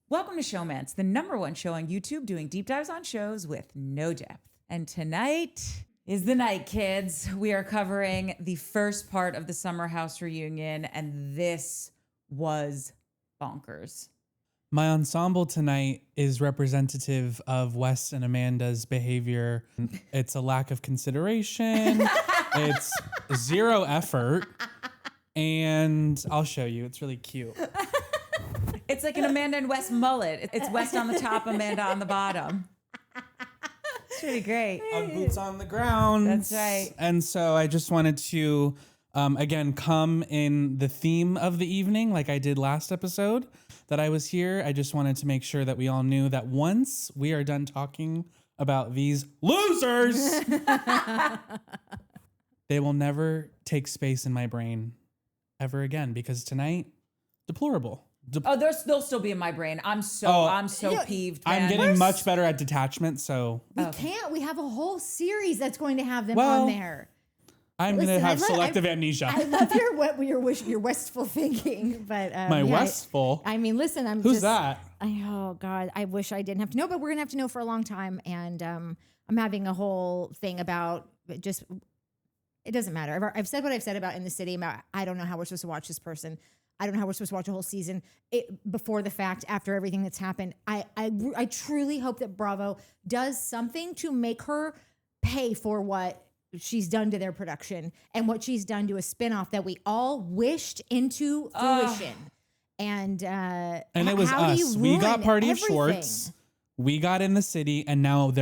Welcome to Showmance, the #1 show on YouTube doing deep dives on shows with no depth. And tonight is the night, kids. We are covering the first part of the Summer House reunion, and this was bonkers. My ensemble tonight is representative of Wes and Amanda's behavior. It's a lack of consideration. It's zero effort. And I'll show you. It's really cute. It's like an Amanda and Wes mullet. It's Wes on the top, Amanda on the bottom. It's pretty great. Boots on the ground. That's right. And so I just wanted to, again, come in the theme of the evening like I did last episode that I was here. I just wanted to make sure that we all knew that once we are done talking about these losers, they will never take space in my brain ever again, because tonight, deplorable. They'll still be in my brain. I'm so peeved, man. I'm getting much better at detachment, so we can't. We have a whole series that's going to have them on there. I'm going to have selective amnesia. I love your wistful thinking, but my wistful. I mean, listen, Who's that? Oh God, I wish I didn't have to know, but we're gonna have to know for a long time. And I'm having a whole thing about just. It doesn't matter. I've said what I've said about In the City. About I don't know how we're supposed to watch this person. I don't know how we're supposed to watch a whole season before the fact, after everything that's happened. I truly hope that Bravo does something to make her pay for what she's done to their production and what she's done to a spinoff that we all wished into fruition. And it was us. We got Party of Schwartz. We got In the City, and now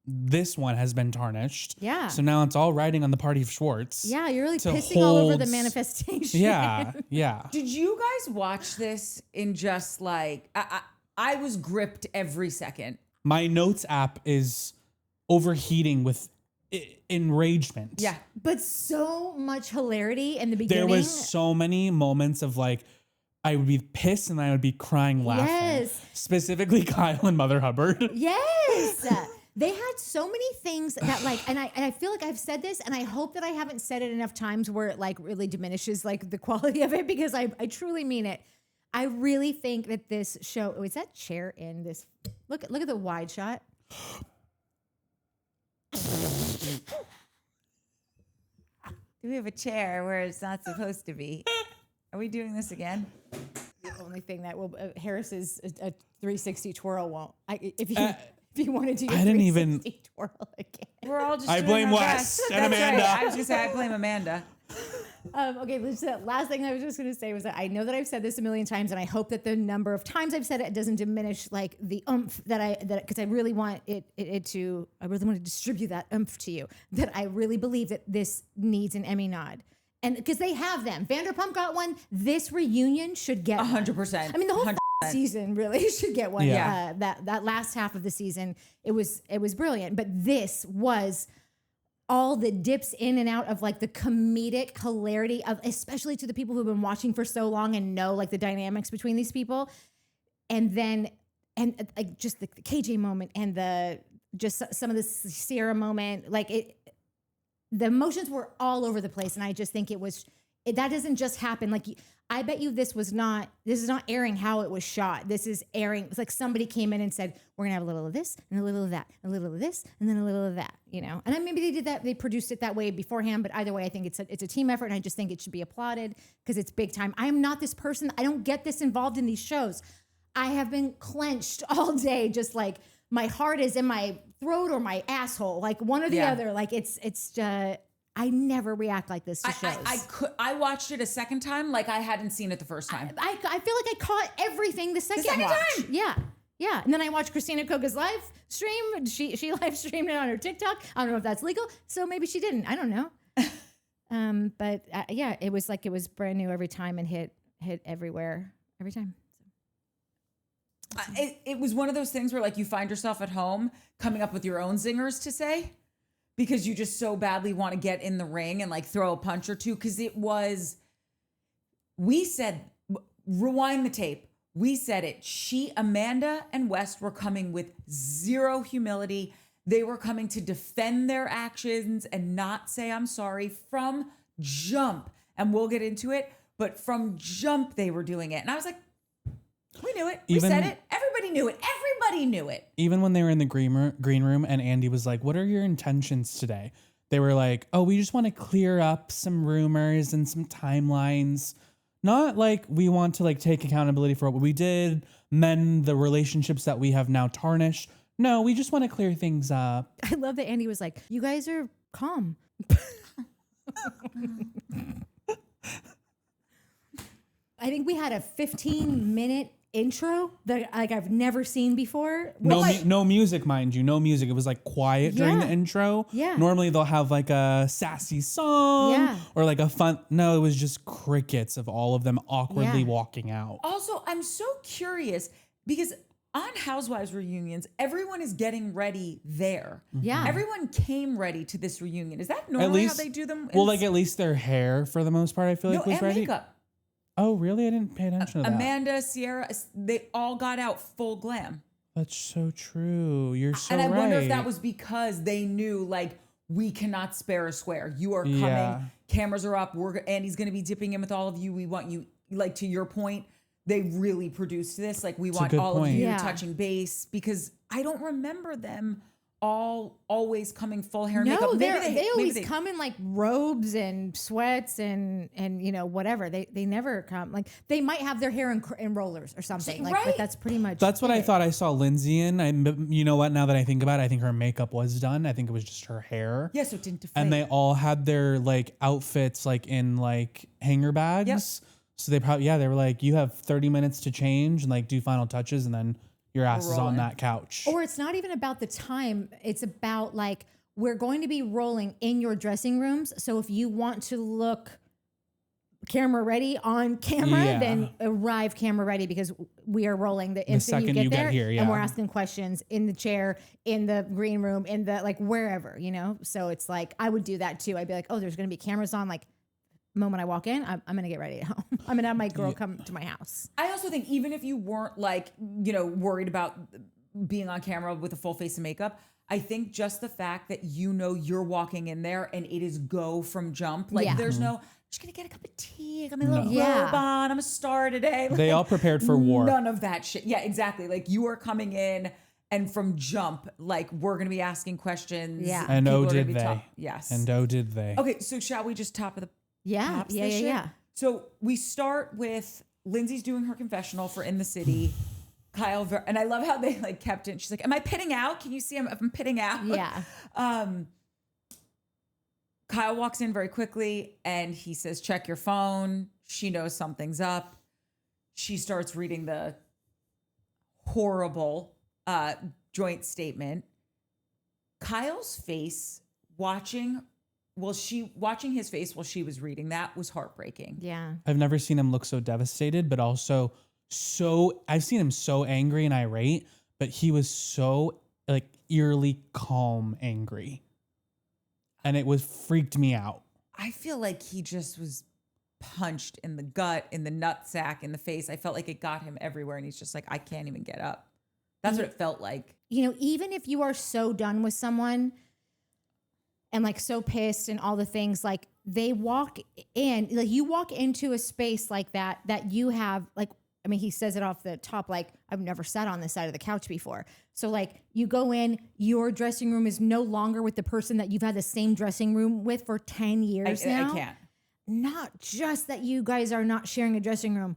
this one has been tarnished. Yeah. So now it's all riding on the Party of Schwartz. Yeah, you're really pissing all over the manifestation. Yeah, yeah. Did you guys watch this in just like, I was gripped every second. My notes app is overheating with enragement. Yeah. But so much hilarity in the beginning. There was so many moments of like, I would be pissed and I would be crying laughing. Yes. Specifically Kyle and Mother Hubbard. Yes. They had so many things that like, and I feel like I've said this, and I hope that I haven't said it enough times where it like really diminishes like the quality of it, because I truly mean it. I really think that this show, is that chair in this? Look at the wide shot. Do we have a chair where it's not supposed to be? Are we doing this again? The only thing that will Harris's a 360 twirl won't. If you wanted to, I didn't even twirl again. We're all just. I blame Wes and Amanda. Right. I was gonna say I blame Amanda. Okay, last thing I was just going to say was that I know that I've said this a million times, and I hope that the number of times I've said it doesn't diminish like the oomph because I really want I really want to distribute that oomph to you, that I really believe that this needs an Emmy nod. And because they have them. Vanderpump got one. This reunion should get 100%. I mean, the whole season really should get one. Yeah. That last half of the season, it was brilliant. But this was all the dips in and out of like the comedic hilarity of, especially to the people who've been watching for so long and know like the dynamics between these people. And then, like just the KJ moment and just some of the Sierra moment, the emotions were all over the place. And I just think that doesn't just happen. Like, I bet you this is not airing how it was shot. This is airing. It's like somebody came in and said, we're going to have a little of this and a little of that, a little of this, and then a little of that, you know? And then maybe they did that. They produced it that way beforehand. But either way, I think it's a team effort. And I just think it should be applauded because it's big time. I am not this person. I don't get this involved in these shows. I have been clenched all day, just like my heart is in my throat or my asshole, like one or the other. Like I never react like this to shows. I watched it a second time like I hadn't seen it the first time. I feel like I caught everything the second watch. Time. Yeah. And then I watched Christina Koga's live stream. She live streamed it on her TikTok. I don't know if that's legal, so maybe she didn't. I don't know. But it was brand new every time and hit everywhere every time. It was one of those things where like you find yourself at home coming up with your own zingers to say because you just so badly want to get in the ring and like throw a punch or two. Because we said, rewind the tape. We said it. Amanda and West were coming with zero humility. They were coming to defend their actions and not say, I'm sorry from jump. And we'll get into it. But from jump, they were doing it. And I was like, we knew it. We said it. Everybody knew it. Everybody knew it. Even when they were in the green room and Andy was like, what are your intentions today? They were like, oh, we just want to clear up some rumors and some timelines. Not like we want to like take accountability for what we did, mend the relationships that we have now tarnished. No, we just want to clear things up. I love that Andy was like, you guys are calm. I think we had a 15-minute intro that like I've never seen before. No music, mind you. No music. It was like quiet during the Yeah. intro. Yeah. Normally they'll have like a sassy song Yeah. or like a fun. No, it was just crickets of all of them awkwardly Yeah. walking out. Also, I'm so curious because on Housewives reunions, everyone is getting ready there. Yeah. Everyone came ready to this reunion. Is that normally how they do them? Well, like at least their hair for the most part, I feel like was and ready. makeup. Oh, really? I didn't pay attention to that. Amanda, Sierra, they all got out full glam. That's so true. You're so And I right. wonder if that was because they knew, like, we cannot spare a square. You are coming. Yeah. Cameras are up. Andy's going to be dipping in with all of you. We want you, like, to your point, they really produced this. Like, we want good all point. of you Yeah. touching base because I don't remember them all always coming full hair and No, makeup. they always come in like robes and sweats and you know whatever. They never come like they might have their hair in rollers or something like, Right. but that's pretty much. That's what I it. thought I saw Lindsay in. You know what? Now that I think about it, I think her makeup was done. I think it was just her hair. Yeah, so it didn't deflate. And they all had their like outfits like in like hanger bags. Yep. So they probably, they were like, you have 30 minutes to change and like do final touches and then your ass is on rolling. that couch. Or it's not even about the time. It's about like we're going to be rolling in your dressing rooms. So if you want to look camera ready on camera, Yeah. then arrive camera ready because we are rolling the instant second you you get get there, here, and we're yeah. asking questions in the chair, in the green room, in the like wherever, you know. So it's like I would do that too. I'd be like, oh, there's going to be cameras on. Like, the moment I walk in, I'm going to get ready at home. I'm going to have my girl come to my house. I also think even if you weren't like, you know, worried about being on camera with a full face of makeup, I think just the fact that you know you're walking in there and it is go from jump. Like Yeah. there's no, I'm just gonna get a cup of tea. I got my little Yeah. robe on. I'm a star today. They Like, all prepared for war. None of that shit. Yeah, exactly. Like you are coming in and from jump, like we're gonna be asking questions. Yeah. And People oh, are gonna did be they? yes. And oh, did they? Okay, so shall we just top of the Yeah. pops Yeah. this Yeah. shit? Yeah. So we start with Lindsay's doing her confessional for In the City. Kyle, and I love how they like kept it. She's like, am I pitting out? Can you see if I'm pitting out? Yeah. Kyle walks in very quickly and he says, check your phone. She knows something's up. She starts reading the horrible joint statement. Kyle's face watching his face while she was reading that was heartbreaking. Yeah. I've never seen him look so devastated, but also I've seen him so angry and irate, but he was so like eerily calm angry. And it freaked me out. I feel like he just was punched in the gut, in the nutsack, in the face. I felt like it got him everywhere and he's just like, I can't even get up. That's what it felt like. You know, even if you are so done with someone and like so pissed and all the things, like they walk in, like you walk into a space like that you have like, I mean, he says it off the top, like, I've never sat on this side of the couch before. So like you go in, your dressing room is no longer with the person that you've had the same dressing room with for 10 years now. I can't. Not just that you guys are not sharing a dressing room.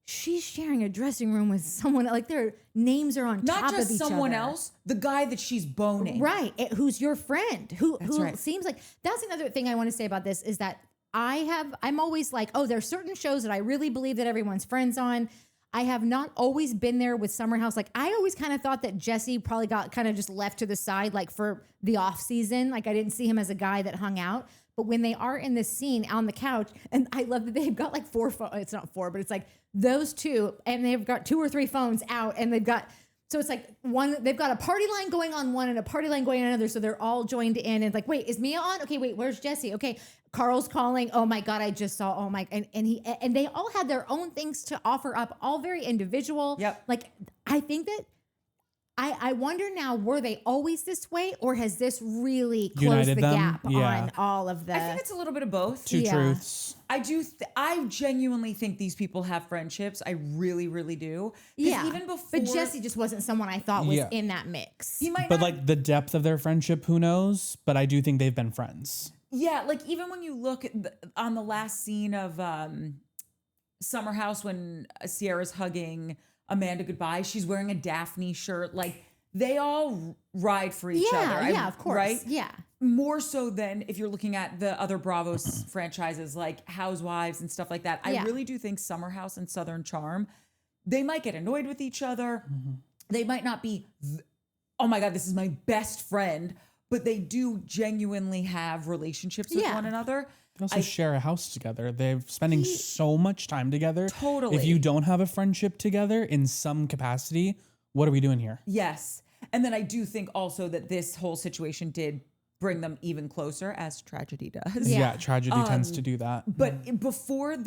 She's sharing a dressing room with someone, like their names are on top Not of just each someone other. else, the guy that she's boning. Right. Who's your friend? Who right. seems like that's another thing I want to say about this is that I'm always like, oh, there's certain shows that I really believe that everyone's friends on. I have not always been there with Summer House. Like I always kind of thought that Jesse probably got kind of just left to the side, like for the off season. Like I didn't see him as a guy that hung out. But when they are in this scene on the couch, and I love that they've got like 4 phones. It's not 4, but it's like those 2, and they've got 2 or 3 phones out, and they've got, so it's like they've got a party line going on one and a party line going on another. So they're all joined in and like, wait, is Mia on? Okay, wait, where's Jesse? Okay, Carl's calling. Oh my God, I just saw, oh my, and they all had their own things to offer up, all very individual. Yep. Like, I think that I wonder now, were they always this way, or has this really closed United the them? gap Yeah. on all of the? I think it's a little bit of both. Two Yeah. truths. I genuinely think these people have friendships. I really, really do. 'Cause yeah. even before, But Jesse just wasn't someone I thought was Yeah. in that mix. he might But not, like the depth of their friendship, who knows? But I do think they've been friends. yeah, like even when you look at on the last scene of Summer House when Sierra's hugging Amanda goodbye, she's wearing a Daphne shirt. Like they all ride for each other. Yeah, of course. Right? Yeah. More so than if you're looking at the other Bravos franchises like Housewives and stuff like that. I Yeah. really do think Summer House and Southern Charm, they might get annoyed with each other. They might not be, oh my God, this is my best friend, but they do genuinely have relationships with Yeah. one another. They also share a house together. They're spending so much time together. Totally. If you don't have a friendship together in some capacity, what are we doing here? Yes. And then I do think also that this whole situation did bring them even closer, as tragedy does. Yeah. Tragedy tends to do that. But before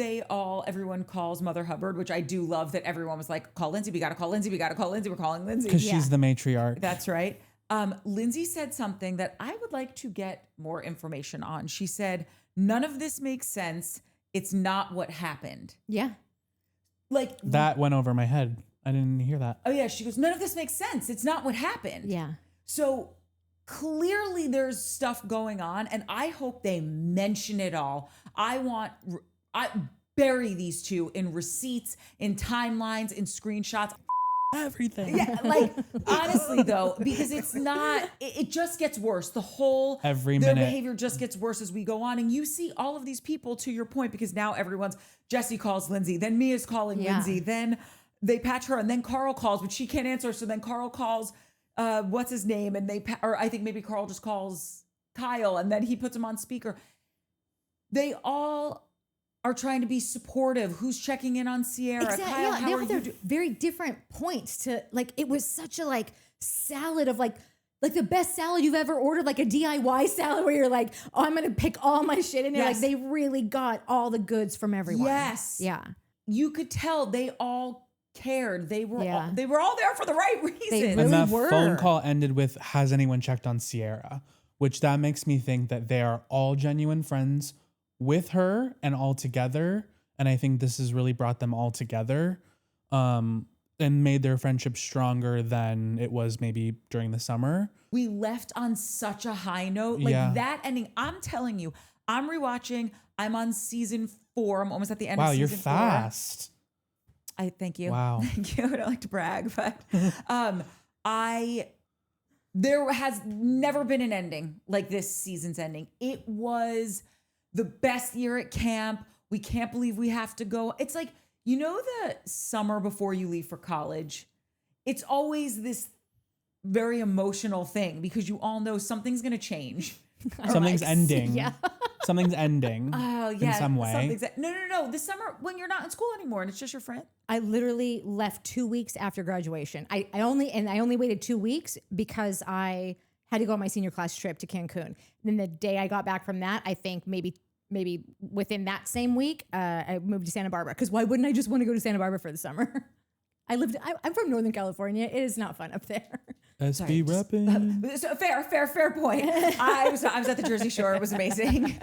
everyone calls Mother Hubbard, which I do love that everyone was like, call Lindsay, we gotta call Lindsay, we gotta call Lindsay, we're calling Lindsay. Because Yeah. she's the matriarch. That's right. Lindsay said something that I would like to get more information on. She said, none of this makes sense. It's not what happened. Yeah. Like, That went over my head. I didn't hear that. oh yeah, she goes, none of this makes sense. It's not what happened. Yeah. So clearly there's stuff going on, and I hope they mention it all. I bury these two in receipts, in timelines, in screenshots. Everything. Yeah, like honestly though, because it's not, it just gets worse. The whole Every their minute. behavior just gets worse as we go on, and you see all of these people, to your point, because now Jesse calls Lindsay, then Mia's calling Yeah. Lindsay, then they patch her, and then Carl calls, but she can't answer, so then Carl calls what's his name, and or I think maybe Carl just calls Kyle, and then he puts him on speaker. They all are trying to be supportive. Who's checking in on Sierra? Exactly. Kyle, Yeah, how they are have you their very different points to like. It was such a like salad of like the best salad you've ever ordered, like a DIY salad where you're like, oh, I'm gonna pick all my shit in there. Yes. Like they really got all the goods from everyone. Yes. Yeah. You could tell they all cared. They were Yeah. they were all there for the right reasons. really And that were. phone call ended with, has anyone checked on Sierra? Which that makes me think that they are all genuine friends with her and all together. And I think this has really brought them all together and made their friendship stronger than it was maybe during the summer. We left on such a high note. Like Yeah. that ending, I'm telling you, I'm rewatching. I'm on season 4. I'm almost at the end Wow, of you're season 4. fast. I thank you. Wow. Thank you. I don't like to brag, but there has never been an ending like this season's ending. It was the best year at camp. We can't believe we have to go. It's like, you know, the summer before you leave for college, it's always this very emotional thing because you all know something's going to change. Something's ending. Yeah. Something's ending. Oh, yeah. In some way. No. This summer when you're not in school anymore and it's just your friend. I literally left 2 weeks after graduation. I only waited 2 weeks because I had to go on my senior class trip to Cancun. Then the day I got back from that, I think maybe within that same week, I moved to Santa Barbara. Because why wouldn't I just want to go to Santa Barbara for the summer? I'm from Northern California. It is not fun up there. SB repping. So fair point. I was at the Jersey Shore. It was amazing.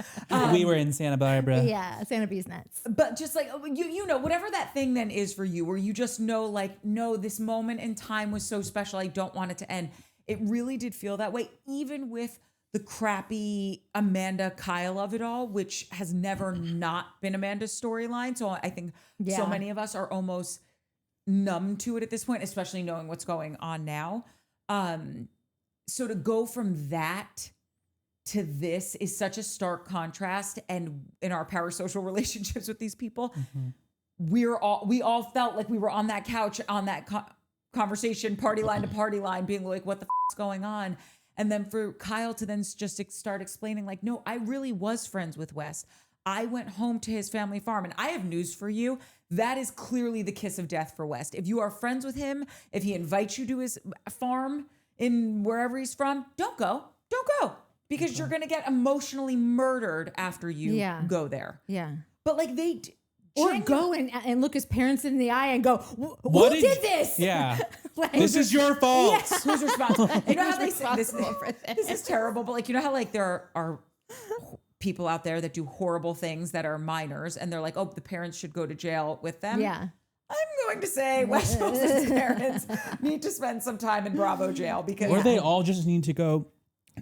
We were in Santa Barbara. Yeah, Santa Bee's nuts. But just like you know, whatever that thing then is for you, where you just know, like, no, this moment in time was so special. I don't want it to end. It really did feel that way, even with the crappy Amanda Kyle of it all, which has never not been Amanda's storyline. So I think so Yeah. many of us are almost numb to it at this point, especially knowing what's going on now. So to go from that to this is such a stark contrast. And in our parasocial relationships with these people, we all felt like we were on that couch, on that conversation, party line to party line, being like, what the is going on? And then for Kyle to then just start explaining like, no, I really was friends with Wes. I went home to his family farm, and I have news for you. That is clearly the kiss of death for West. If you are friends with him, if he invites you to his farm in wherever he's from, don't go. Don't go. Because you're going to get emotionally murdered after you Yeah. go there. Yeah. But like Or go and look his parents in the eye and go, who What did this? Yeah. Like, This is your fault. Yeah. Who's responsible? You know how they say responsible for this? this is terrible, but like, you know how like there are people out there that do horrible things that are minors and they're like, oh, the parents should go to jail with them. Yeah. I'm going to say Wes Wilson's parents need to spend some time in Bravo jail because Or they all just need to go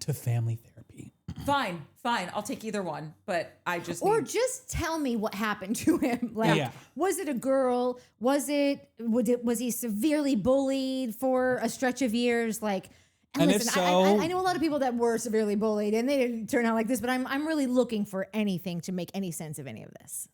to family therapy. fine. I'll take either one, but I just Or need, just tell me what happened to him. Like, Yeah. was it a girl? Was he severely bullied for a stretch of years? Like, and And if listen, so- I know a lot of people that were severely bullied and they didn't turn out like this, but I'm really looking for anything to make any sense of any of this.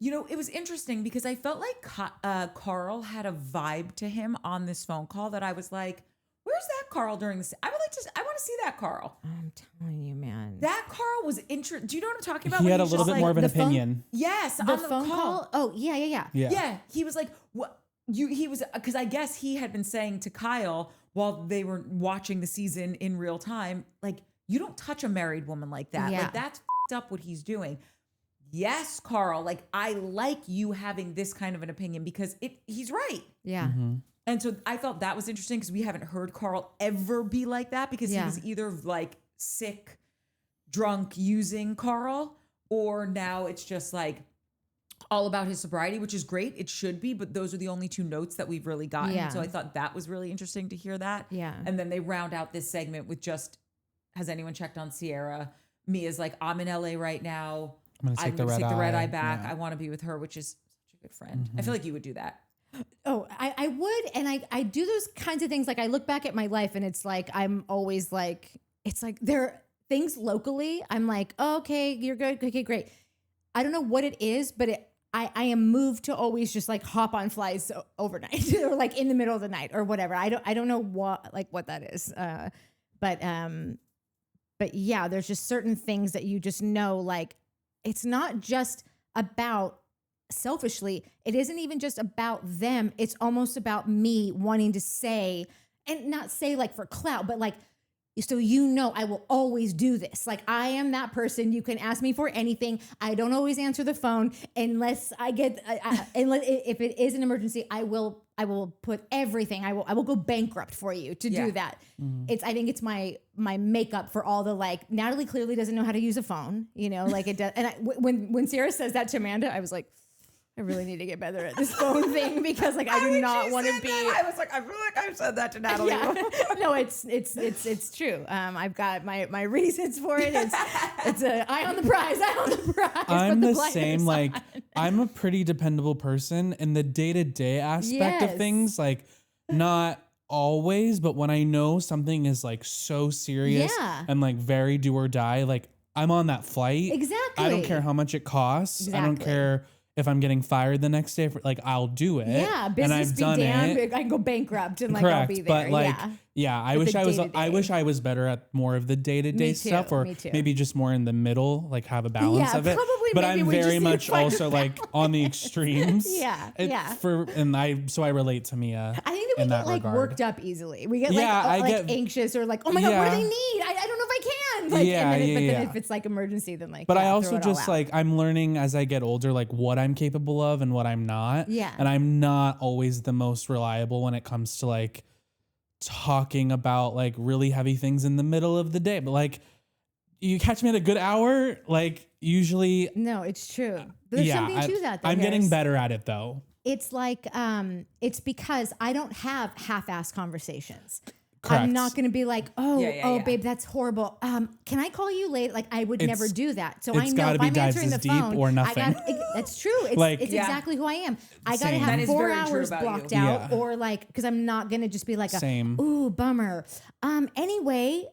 you know, it was interesting because I felt like Carl had a vibe to him on this phone call that I was like, where's that Carl during this? I want to see that Carl. I'm telling you, man. That Carl was interesting. Do you know what I'm talking about? He When had a he's little just bit more of an the phone- opinion. yes, the on phone call? Oh, yeah. Yeah. Yeah, he was like, what? He was, because I guess he had been saying to Kyle while they were watching the season in real time, like, you don't touch a married woman like that. Yeah. Like, that's f***ed up what he's doing. Yes, Carl, like, I like you having this kind of an opinion because he's right. Yeah. Mm-hmm. And so I thought that was interesting because we haven't heard Carl ever be like that because he Yeah. was either like sick, drunk, using Carl, or now it's just like all about his sobriety, which is great. It should be, but those are the only two notes that we've really gotten. Yeah. So I thought that was really interesting to hear that. Yeah. And then they round out this segment with just, has anyone checked on Sierra? Mia's like, I'm in LA right now. I'm gonna take the gonna red eye. back. Yeah. I want to be with her, which is such a good friend. I feel like you would do that. Oh, I would. And I do those kinds of things. Like I look back at my life and it's like, I'm always like, it's like there are things locally. I'm like, oh, okay, you're good. Okay, great. I don't know what it is, but I am moved to always just like hop on flights overnight or like in the middle of the night or whatever. I don't know what that is. But yeah, there's just certain things that you just know, like it's not just about selfishly, it isn't even just about them. It's almost about me wanting to say, and not say like for clout, but like, so you know, I will always do this. Like I am that person. You can ask me for anything. I don't always answer the phone unless I get, unless if it is an emergency, I will put everything. I will go bankrupt for you to do that. I think it's my makeup for all the like, Natalie clearly doesn't know how to use a phone, you know, like it does. And when Sarah says that to Amanda, I was like, I really need to get better at this phone thing because like I do not want to be. I was like, I feel like I've said that to Natalie. Yeah. No, it's true. I've got my reasons for it. It's a eye on the prize. I'm but the blind same. is Like on. I'm a pretty dependable person in the day-to-day aspect of Yes. things. Like not always, but when I know something is like so serious Yeah. and like very do or die, like I'm on that flight. Exactly. I don't care how much it costs. I don't Exactly. care if I'm getting fired the next day. Like I'll do it. Yeah, and business I've be done damned. it. I can go bankrupt and like Correct, I'll be there. but like, yeah. I But wish the I was. I day-to-day. wish I was better at more of the day-to-day Me stuff, too, or me too. maybe just more in the middle, like have a balance Yeah, of it. probably But maybe I'm we just very need to much find a also like on the extremes. Yeah, It's yeah. So I relate to Mia. I think that we in get that like regard. worked up easily. We get Yeah, I like get- anxious or like, oh my God, what do Yeah. they need? I don't know if I can. Like, Yeah, and then, yeah, but then yeah. if it's like emergency, then like, But I yeah, also throw it all just out. like I'm learning as I get older, like what I'm capable of and what I'm not. Yeah. And I'm not always the most reliable when it comes to like talking about like really heavy things in the middle of the day. But like you catch me at a good hour, like usually. No, it's true. There's something to that. Though, I'm getting Harris. better at it though. It's like, it's because I don't have half-assed conversations. Correct. I'm not going to be like, oh, Yeah. babe, that's horrible. Can I call you late? Like I would never do that. So I it's know gotta if be I'm dives answering the as deep phone, or nothing. That's true. It's, Like- it's Yeah. exactly who I am. I got to Same. have That is 4 very true hours about blocked you. out, Yeah. or like, because I'm not going to just be like, Same. ooh, bummer. Anyway,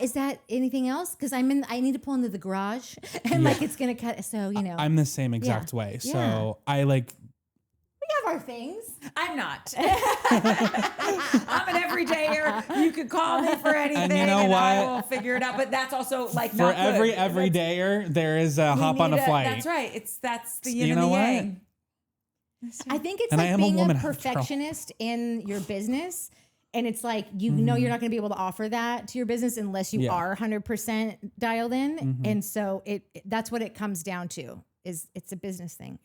is that anything else? Because I need to pull into the garage, and like it's gonna cut. So you know, I'm the same exact way. So Yeah. I like. we have our things. I'm not. I'm an everydayer. You could call me for anything, And you know I what? will figure it out. But that's also like For not good. every That's- everydayer, there is a hop on a need flight. That's right. That's the yin You and know the what? yang. I think it's And I like am a being woman a after all. perfectionist in your business. And it's like, you know, you're not going to be able to offer that to your business unless you Yeah. are 100% dialed in. And so that's what it comes down to is it's a business thing.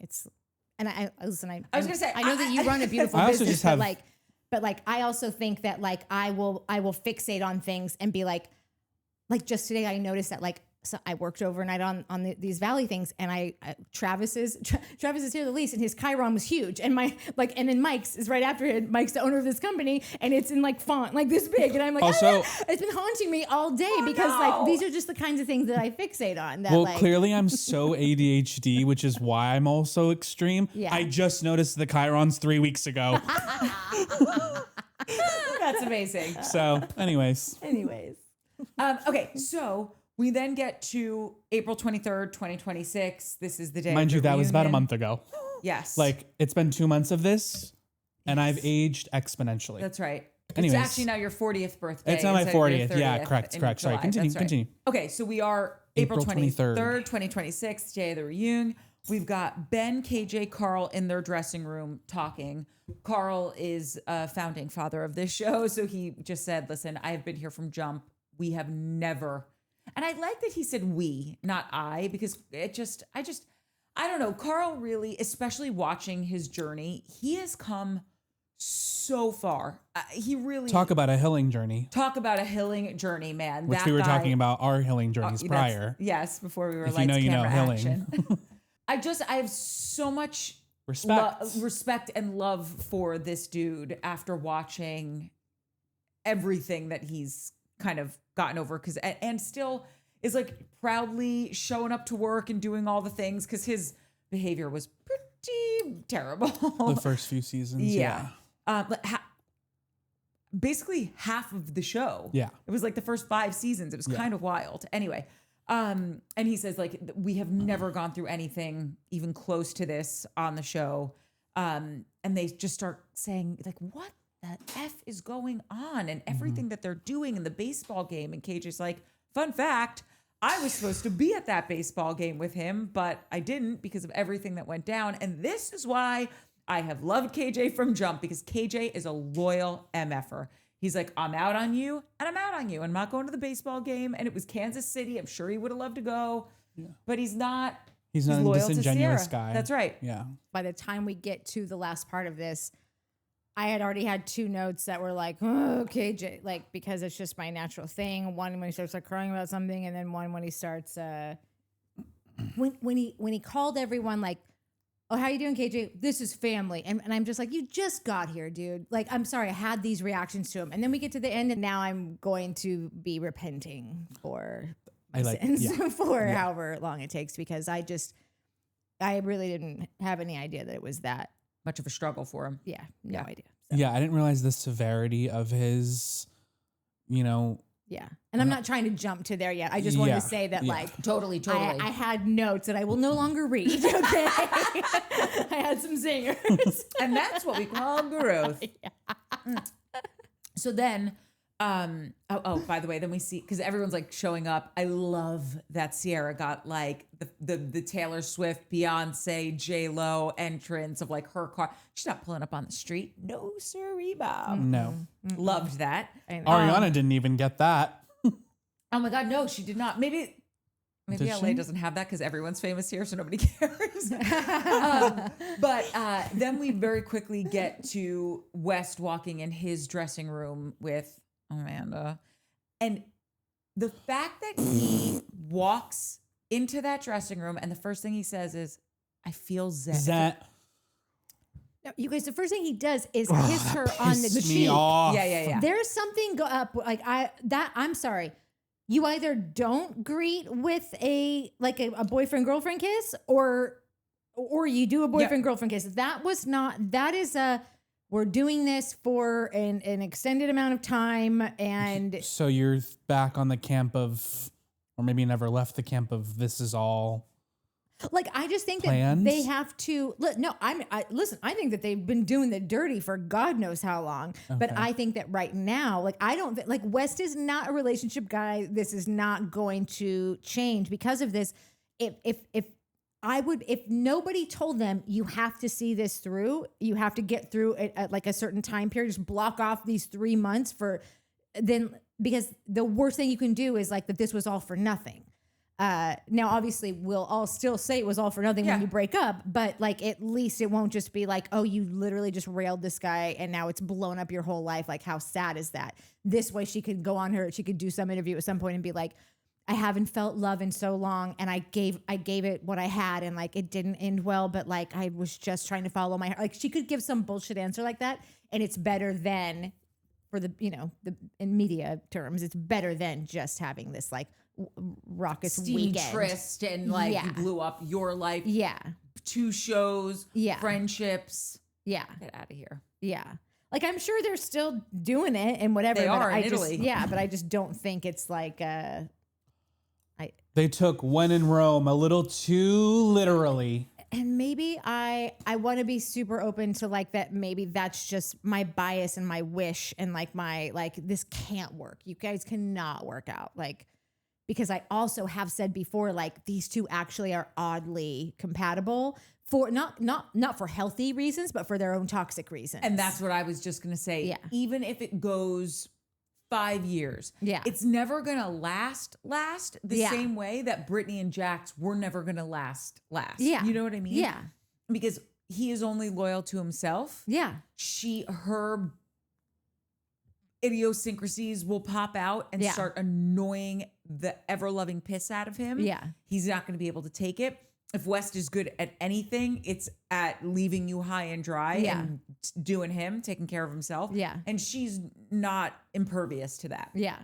and I listen, I was gonna say, I know that you run a beautiful I also business, just have- but I also think that like I will fixate on things and be like just today I noticed that so I worked overnight on these Valley things, and Travis is here the least, and his Chiron was huge, and and then Mike's is right after it. Mike's the owner of this company, and it's in font this big, and I'm like, Also, it's been haunting me all day because these are just the kinds of things that I fixate on. That, well, clearly I'm so ADHD, which is why I'm also extreme. Yeah. I just noticed the Chirons 3 weeks ago. That's amazing. So, anyways. Okay, so we then get to April 23rd, 2026. This is the day. Mind of you, the that was about a reunion. month ago. Yes. It's been 2 months of this, and I've aged exponentially. That's right. Anyways. It's actually now your 40th birthday. It's not my instead of your 40th. Yeah, 30th correct. in Sorry, July. continue. That's right. Continue. Okay, so we are April April 23rd, 23rd. 2026, day of the reunion. We've got Ben, KJ, Carl in their dressing room talking. Carl is a founding father of this show, so he just said, listen, I have been here from jump. We have never... And I like that he said we, not I, because I don't know. Carl really, especially watching his journey, he has come so far. He really... Talk about a healing journey, man. which That we were guy- talking about our healing journeys that's- prior. Yes, before we were If lights, you know, you know, camera, healing. action. I have so much Respect. respect and love for this dude after watching everything that he's kind of gotten over, and still is proudly showing up to work and doing all the things, because his behavior was pretty terrible. The first few seasons. Yeah. But basically half of the show. Yeah. It was the first 5 seasons. It was kind of wild. Anyway, and he says we have never gone through anything even close to this on the show. And they just start saying what the F is going on, and everything that they're doing in the baseball game. And KJ's like, fun fact, I was supposed to be at that baseball game with him, but I didn't because of everything that went down. And this is why I have loved KJ from jump, because KJ is a loyal MFer. He's like, I'm out on you, and I'm out on you. I'm not going to the baseball game. And it was Kansas City. I'm sure he would have loved to go, but he's not. He's not a loyal to disingenuous Sierra. guy. That's right. Yeah. by the time we get to the last part of this, I had already had 2 notes that were oh, KJ, because it's just my natural thing. One when he starts crying about something, and then one when he starts when he called everyone oh, how you doing, KJ? This is family. And I'm just you just got here, dude. I'm sorry, I had these reactions to him. And then we get to the end, and now I'm going to be repenting for my sins for however long it takes, because I really didn't have any idea that it was that Much of a struggle for him. Yeah, no idea. Yeah, I didn't realize the severity of his, Yeah. And I'm not trying to jump to there yet. I just wanted to say that Totally. I had notes that I will no longer read. Okay. I had some zingers. And that's what we call growth. So then, by the way, then we see, because everyone's showing up. I love that Sierra got the Taylor Swift, Beyonce, J-Lo entrance of her car. She's not pulling up on the street. No, sirree, Bob. No. Loved that. Ariana didn't even get that. Oh my God, no, she did not. Maybe Did LA she? doesn't have that because everyone's famous here, so nobody cares. But then we very quickly get to West walking in his dressing room with Amanda. And the fact that he walks into that dressing room and the first thing he says is, I feel zen. No, you guys, the first thing he does is kiss her on the Pissed me cheek. off. Yeah. There's something up I'm sorry. You either don't greet with a boyfriend-girlfriend kiss or you do a boyfriend-girlfriend kiss. That is we're doing this for an extended amount of time, and So you're back on the camp of, or maybe you never left the camp of, this is all I just think plans? that they have to listen. I think that they've been doing the dirty for God knows how long. But I think that right now, I don't West is not a relationship guy. This is not going to change because of this. If nobody told them you have to see this through, you have to get through it at a certain time period, just block off these 3 months because the worst thing you can do is that this was all for nothing. Now, obviously, we'll all still say it was all for nothing Yeah. when you break up, but like at least it won't just be like, oh, you literally just railed this guy and now it's blown up your whole life. Like, how sad is that? This way, she could go on she could do some interview at some point and be like, I haven't felt love in so long, and I gave it what I had, and like it didn't end well, but like I was just trying to follow my heart. Like she could give some bullshit answer like that, and it's better than, for the in media terms, it's better than just having this like raucous Steam weekend. tryst and like Yeah. you blew up your life. Yeah, 2 shows. Yeah. friendships. yeah, Get out of here. yeah. Like I'm sure they're still doing it and whatever. They but are in I just, Italy. yeah, but I just don't think it's like They took when in Rome a little too literally. and maybe I want to be super open to like that. Maybe that's just my bias and my wish and like my like this can't work. You guys cannot work out like because I also have said before like these two actually are oddly compatible for not for healthy reasons but for their own toxic reasons. And that's what I was just going to say. Yeah. Even if it goes 5 years, Yeah. it's never going to last the Yeah. same way that Brittany and Jax were never going to last. Yeah. You know what I mean? Yeah. Because he is only loyal to himself. Yeah. Her idiosyncrasies will pop out and Yeah. start annoying the ever-loving piss out of him. Yeah. He's not going to be able to take it. If West is good at anything, it's at leaving you high and dry Yeah. and doing him, taking care of himself. Yeah. And she's not impervious to that Yeah.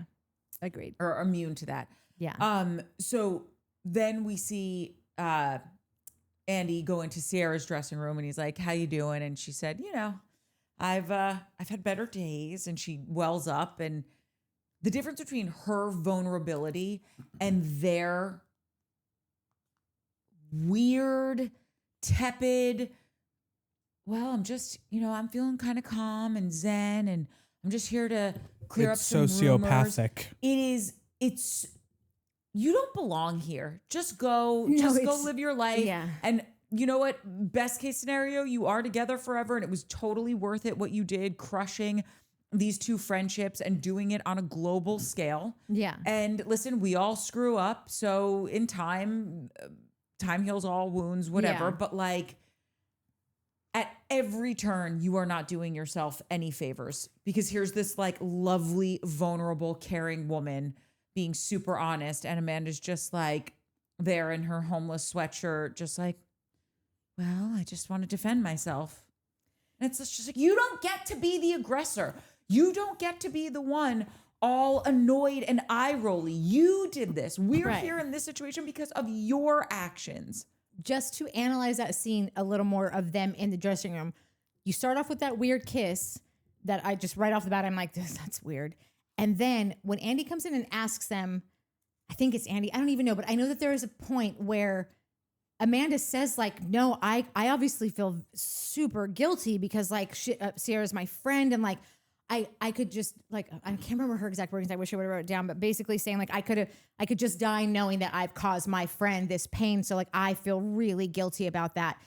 Agreed. or immune to that. Yeah. So then we see Andy go into Sierra's dressing room and he's like, "How you doing?" And she said, I've had better days." And she wells up, and the difference between her vulnerability and their weird, tepid, well, I'm just, I'm feeling kind of calm and zen, and I'm just here to clear It's up some rumors. sociopathic. It's you don't belong here. Just go No, go it's- live your life. yeah. And you know what? Best case scenario, you are together forever, and it was totally worth it what you did, crushing these 2 friendships and doing it on a global scale. Yeah. And listen, we all screw up. So in time heals all wounds, whatever. Yeah. But like at every turn, you are not doing yourself any favors, because here's this like lovely, vulnerable, caring woman being super honest. And Amanda's just like there in her homeless sweatshirt, just like, well, I just want to defend myself. And it's just like, you don't get to be the aggressor. You don't get to be the one all annoyed and eye-rolly. You did this. We're Right. here in this situation because of your actions. Just to analyze that scene a little more of them in the dressing room, you start off with that weird kiss that I just right off the bat, I'm like, that's weird. And then when Andy comes in and asks them, I think it's Andy, I don't even know, but I know that there is a point where Amanda says like, no, I obviously feel super guilty because like Sierra's my friend. And like, I could just like, I can't remember her exact words. I wish I would have wrote it down, but basically saying like, I could just die knowing that I've caused my friend this pain. So like, I feel really guilty about that.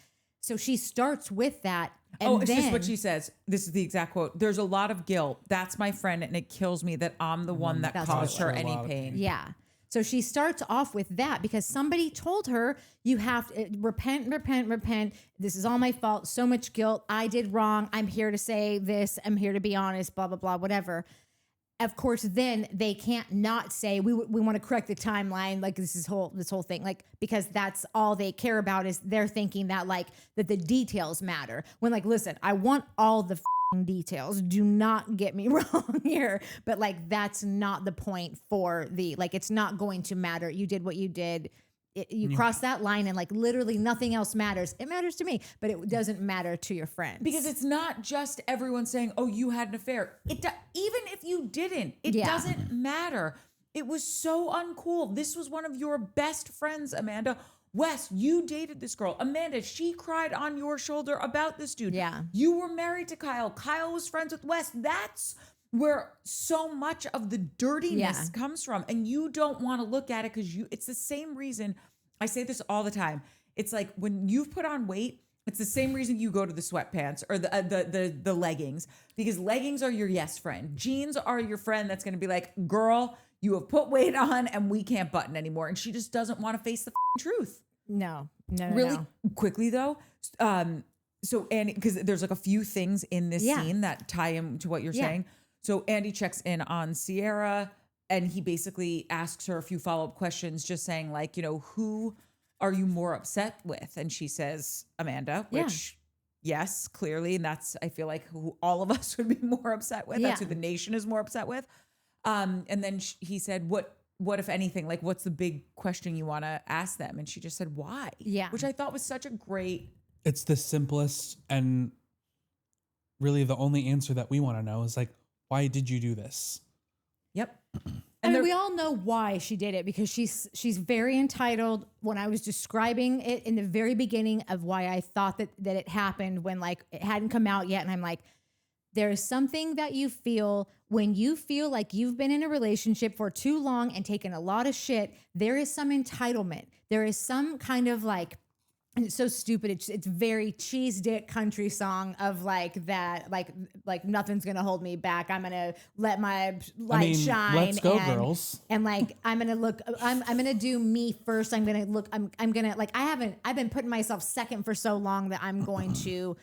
So she starts with that. And It's then, just what she says. This is the exact quote. "There's a lot of guilt. That's my friend, and it kills me that I'm the one that That's caused what her it was. any A lot of pain." yeah. So she starts off with that because somebody told her, you have to repent. This is all my fault. So much guilt. I did wrong. I'm here to say this. I'm here to be honest, blah, blah, blah, whatever. Of course, then they can't not say we want to correct the timeline. Like this whole thing, like, because that's all they care about is they're thinking that like that the details matter when like, listen, I want all the details. Do not get me wrong here, but like that's not the point for the like it's not going to matter. You did what you did. You cross that line and like literally nothing else matters. It matters to me, but it doesn't matter to your friends. Because it's not just everyone saying, "Oh, you had an affair." Even if you didn't, it Yeah. doesn't matter. It was so uncool. This was one of your best friends, Amanda. Wes, you dated this girl. Amanda, she cried on your shoulder about this dude. Yeah. You were married to Kyle. Kyle was friends with Wes. That's where so much of the dirtiness Yeah. comes from. And you don't want to look at it because it's the same reason. I say this all the time. It's like when you've put on weight, it's the same reason you go to the sweatpants or the leggings, because leggings are your yes friend. Jeans are your friend that's going to be like, girl, You have put weight on and we can't button anymore. And she just doesn't want to face the truth. No. Really quickly though. So Andy, because there's like a few things in this scene that tie him to what you're saying. So Andy checks in on Sierra and he basically asks her a few follow-up questions, just saying like, you know, who are you more upset with? And she says Amanda, which yes, clearly. And that's, I feel like, who all of us would be more upset with. That's who the nation is more upset with. And then he said, what if anything, like, what's the big question you want to ask them? And she just said, why? Yeah. Which I thought was such a great. It's the simplest and really the only answer that we want to know is like, why did you do this? Yep. And we all know why she did it, because she's very entitled. When I was describing it in the very beginning of why I thought that it happened, when like it hadn't come out yet, and I'm like, there's something that you feel when you feel like you've been in a relationship for too long and taken a lot of shit. There is some entitlement. There is some kind of like, and it's so stupid. It's very cheese dick country song of like that, like nothing's gonna hold me back. I'm gonna let my light shine. Let's go, girls. And like I'm gonna do me first. I'm gonna like I've been putting myself second for so long that I'm going to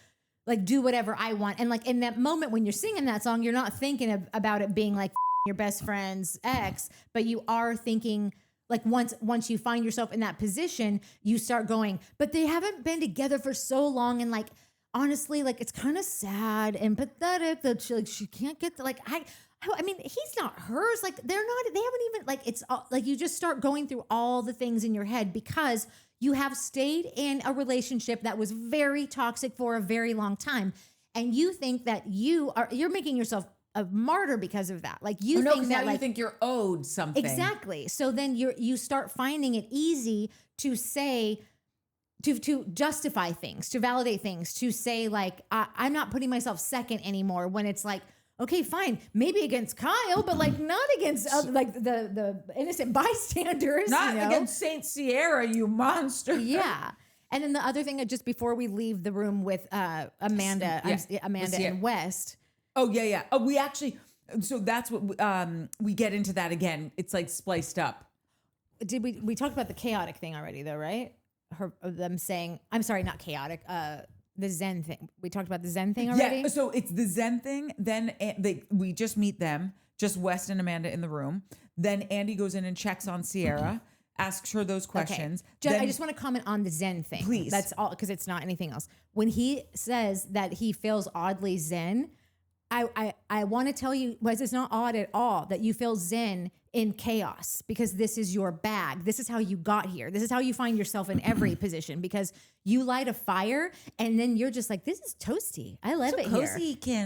like do whatever I want. And like in that moment when you're singing that song, you're not thinking about it being like your best friend's ex, but you are thinking. Like once you find yourself in that position, you start going, but they haven't been together for so long. And like, honestly, like it's kind of sad and pathetic that she can't get I mean, he's not hers. Like they haven't even like, it's like you just start going through all the things in your head because you have stayed in a relationship that was very toxic for a very long time. And you think that you're making yourself a martyr because of that. Like you think that, now you think you're owed something. Exactly. So then you start finding it easy to say, to justify things, to validate things, to say like, I'm not putting myself second anymore, when it's like, okay, fine, maybe against Kyle, but like not against like the innocent bystanders. Not against Saint Sierra, you monster. Yeah. And then the other thing, just before we leave the room with Amanda and West. Oh, yeah. Oh, we actually, so that's what we get into that again. It's like spliced up. Did we talked about the chaotic thing already though, right? Them saying, I'm sorry, not chaotic, the Zen thing. We talked about the Zen thing already? Yeah, so it's the Zen thing. Then we just meet them, just West and Amanda in the room. Then Andy goes in and checks on Sierra, asks her those questions. Okay. I just want to comment on the Zen thing. Please. That's all, because it's not anything else. When he says that he feels oddly Zen, I want to tell you, Wes, it's not odd at all that you feel Zen in chaos, because this is your bag. This is how you got here. This is how you find yourself in every position, because you light a fire and then you're just like, this is toasty. I love it here.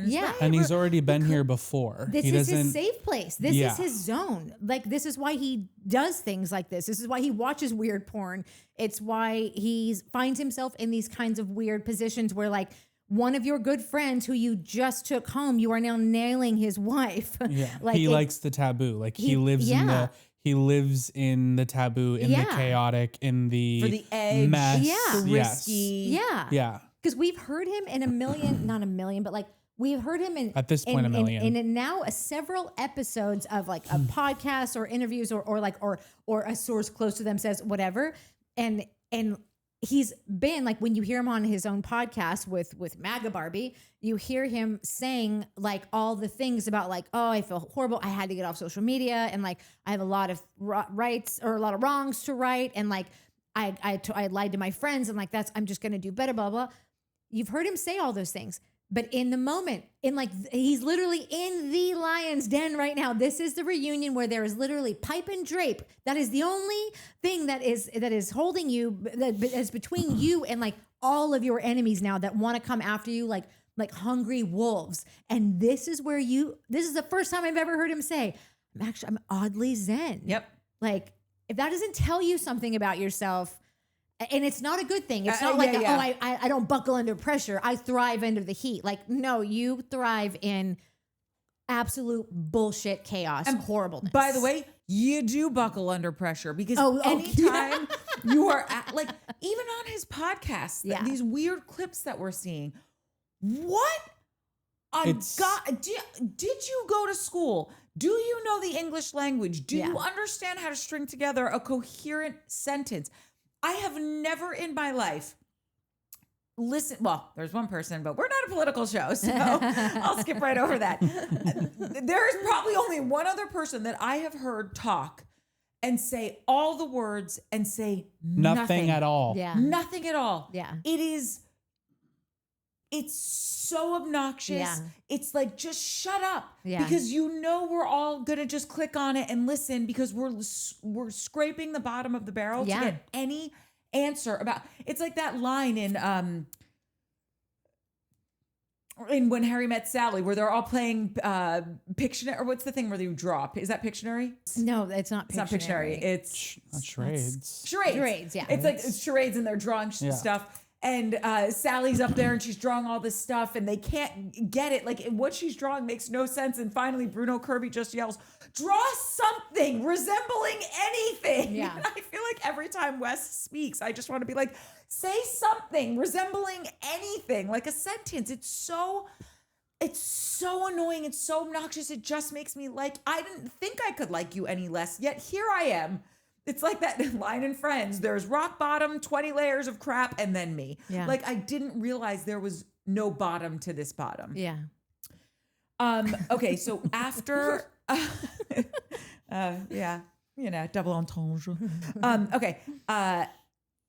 Yeah. Right? And he's already been here before. This is his safe place. This is his zone. Like, this is why he does things like this. This is why he watches weird porn. It's why he finds himself in these kinds of weird positions where, like, one of your good friends who you just took home, you are now nailing his wife. Yeah. Like he likes the taboo. Like he lives in the taboo, in the chaotic, in the for the edge, mess. the risky. Yeah. Because we've heard him in a million, not a million, but like we've heard him in at this point a million. In now several episodes of like a podcast or interviews or a source close to them says whatever. And he's been like, when you hear him on his own podcast with MAGA Barbie, you hear him saying like all the things about like, oh, I feel horrible. I had to get off social media. And like, I have a lot of rights or a lot of wrongs to right. And like, I lied to my friends and like, I'm just going to do better, blah, blah. You've heard him say all those things. But in the moment, he's literally in the lion's den right now. This is the reunion where there is literally pipe and drape. That is the only thing that is holding you, that is between you and like all of your enemies now that want to come after you like hungry wolves. And this is the first time I've ever heard him say, I'm oddly Zen. Yep. Like, if that doesn't tell you something about yourself, and it's not a good thing. It's not I don't buckle under pressure. I thrive under the heat. Like, no, you thrive in absolute bullshit, chaos, and horribleness. By the way, you do buckle under pressure, because anytime you are like, even on his podcast, these weird clips that we're seeing, what Did you go to school? Do you know the English language? Do you Yeah. understand how to string together a coherent sentence? I have never in my life there's one person, but we're not a political show, so I'll skip right over that. There is probably only one other person that I have heard talk and say all the words and say Nothing at all. Yeah. Nothing at all. Yeah. It's so obnoxious. Yeah. It's like, just shut up. Yeah. Because we're all going to just click on it and listen because we're scraping the bottom of the barrel to get any answer about. It's like that line in When Harry Met Sally, where they're all playing Pictionary, or what's the thing where you drop? Is that Pictionary? No, it's not Pictionary. It's not Pictionary. It's Not charades. charades. Charades, yeah. It's like charades, and they're drawing stuff. And Sally's up there and she's drawing all this stuff and they can't get it. Like, what she's drawing makes no sense. And finally, Bruno Kirby just yells, "Draw something resembling anything." Yeah. And I feel like every time Wes speaks, I just want to be like, say something resembling anything, like a sentence. It's so annoying. It's so obnoxious. It just makes me I didn't think I could like you any less. Yet here I am. It's like that line in Friends. There's rock bottom, 20 layers of crap, and then me. Yeah. Like, I didn't realize there was no bottom to this bottom. Yeah. Okay, so after, double entendre. Okay.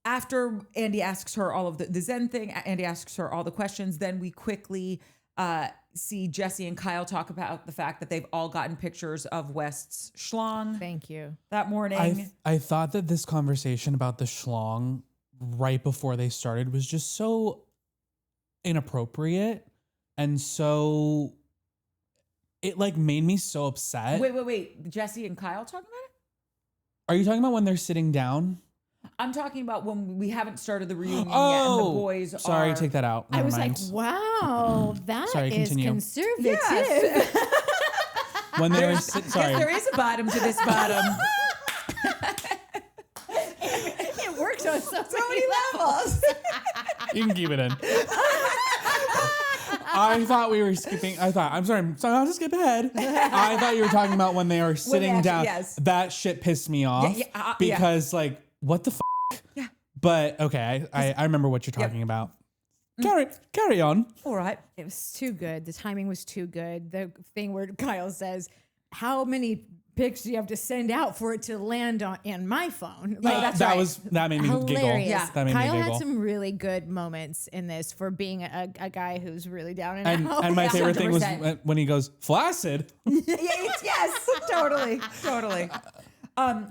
After Andy asks her all of the Zen thing, Andy asks her all the questions, then we quickly see Jesse and Kyle talk about the fact that they've all gotten pictures of West's schlong Thank you. that morning. I thought that this conversation about the schlong right before they started was just so inappropriate, and so it made me so upset. Wait. Jesse and Kyle talking about it? Are you talking about when they're sitting down? I'm talking about when we haven't started the reunion yet and the boys sorry, are... take that out. I Never was mind. like, wow, that Sorry, is continue. conservative. Yes. When they're Yes, sorry. there is a bottom to this bottom. It works on so many levels. You can keep it in. I thought we were skipping. I'm sorry. I'll just skip ahead. I thought you were talking about when they are sitting down. yes. That shit pissed me off because what the f? Yeah. But okay, I remember what you're talking about. Carry on. All right. It was too good. The timing was too good. The thing where Kyle says, "How many pics do you have to send out for it to land on my phone?" that's right. That made me giggle. Hilarious. Yeah. That made Kyle me had giggle. some really good moments in this for being a guy who's really down and out. And my favorite thing was 100%. when he goes flaccid. Yes, totally. And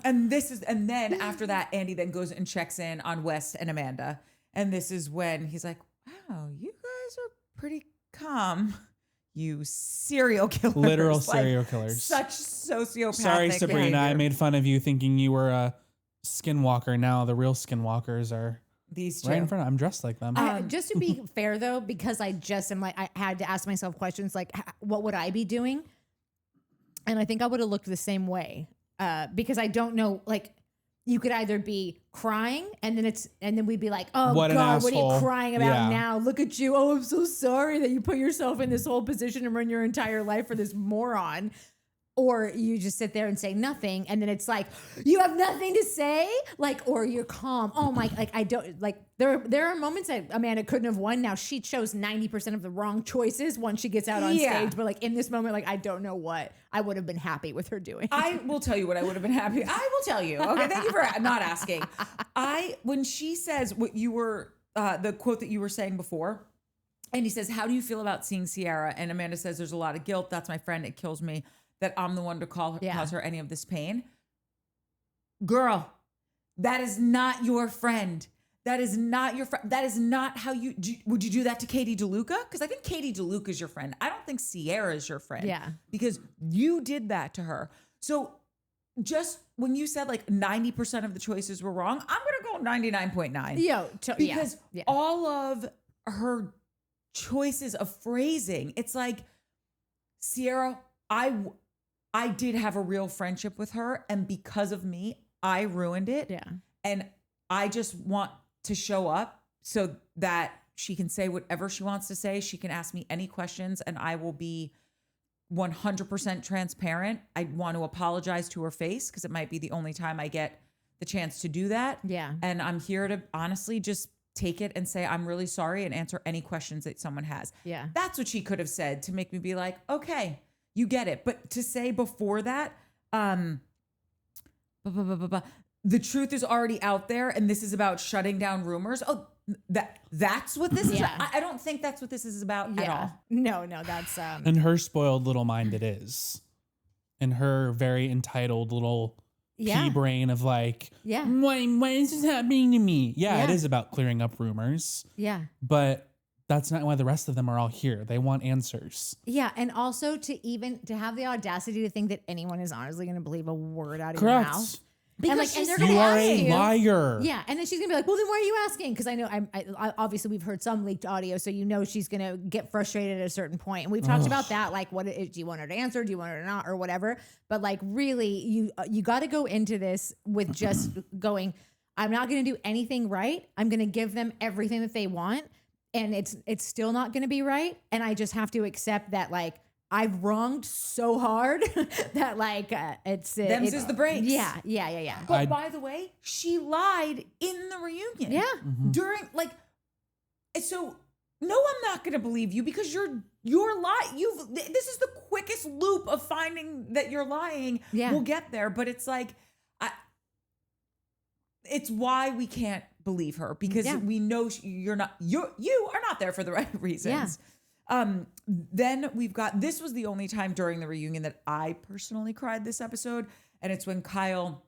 then after that, Andy then goes and checks in on West and Amanda. And this is when he's like, "Wow, you guys are pretty calm. You serial killers." Literal serial killers. Such sociopathic Sorry, Sabrina. behavior. I made fun of you thinking you were a skinwalker. Now the real skinwalkers are These two. right in front. I'm dressed like them. Just to be fair though, because I just am I had to ask myself questions like, what would I be doing? And I think I would have looked the same way because I don't know, you could either be crying and then we'd be like, "Oh What an God, what are asshole." you crying about Yeah. now? Look at you. Oh, I'm so sorry that you put yourself in this whole position and run your entire life for this moron." Or you just sit there and say nothing, and then it's like, "You have nothing to say," or you're calm. Oh my, I don't there are moments that Amanda couldn't have won. Now she chose 90% of the wrong choices once she gets out on stage, but in this moment, I don't know what I would have been happy with her doing. I will tell you what I would have been happy. I will tell you. Okay, thank you for not asking. When she says what you were, the quote that you were saying before, and he says, "How do you feel about seeing Sierra?" And Amanda says, "There's a lot of guilt. That's my friend. It kills me that I'm the one to cause her any of this pain." Girl, that is not your friend. That is not your friend. That is not how would you do that to Katie DeLuca? Because I think Katie DeLuca is your friend. I don't think Sierra is your friend. Yeah. Because you did that to her. So just when you said 90% of the choices were wrong, I'm going to go 99.9. Because all of her choices of phrasing, it's like, Sierra, I did have a real friendship with her, and because of me, I ruined it. Yeah. And I just want to show up so that She can say whatever she wants to say. She can ask me any questions and I will be 100% transparent. I want to apologize to her face because it might be the only time I get the chance to do that. Yeah. And I'm here to honestly just take it and say, I'm really sorry and answer any questions that someone has. Yeah. That's what she could have said to make me be like, okay, you get it. But to say before that, the truth is already out there and this is about shutting down rumors. Oh, that's what this is. Yeah. I don't think that's what this is about at all. No, that's In her spoiled little mind, it is. In her very entitled little pea brain of like, why is this happening to me? Yeah, it is about clearing up rumors. Yeah. But that's not why the rest of them are all here. They want answers. Yeah, and also to have the audacity to think that anyone is honestly going to believe a word out of your mouth. Because and they're going you to are ask a you. liar. Yeah, and then she's gonna be like, "Well, then why are you asking?" Because I know, I obviously we've heard some leaked audio, so you know she's gonna get frustrated at a certain point. And we've talked about that, like, what do you want her to answer? Do you want her to not, or whatever? But like, really, you got to go into this with just going, "I'm not gonna do anything right. I'm gonna give them everything that they want, and it's still not gonna be right. And I just have to accept that, like." I've wronged so hard that like it's Them's is the breaks. Yeah. But by the way, she lied in the reunion. Yeah. During so no, I'm not going to believe you because you're lying. This is the quickest loop of finding that you're lying. Yeah. We'll get there, but it's like it's why we can't believe her because we know you are not there for the right reasons. Yeah. Then we've got, this was the only time during the reunion that I personally cried this episode. And it's when Kyle,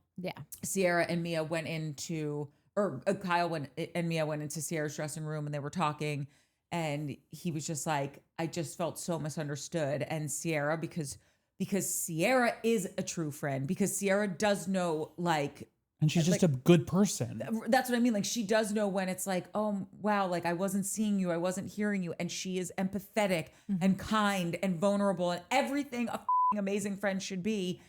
Sierra and Mia went into, and Mia went into Sierra's dressing room and they were talking and he was just like, I just felt so misunderstood. And Sierra, because Sierra is a true friend, because Sierra does know like, and she's just a good person. That's what I mean. Like she does know when it's like, oh, wow, like I wasn't seeing you. I wasn't hearing you. And she is empathetic and kind and vulnerable and everything a amazing friend should be.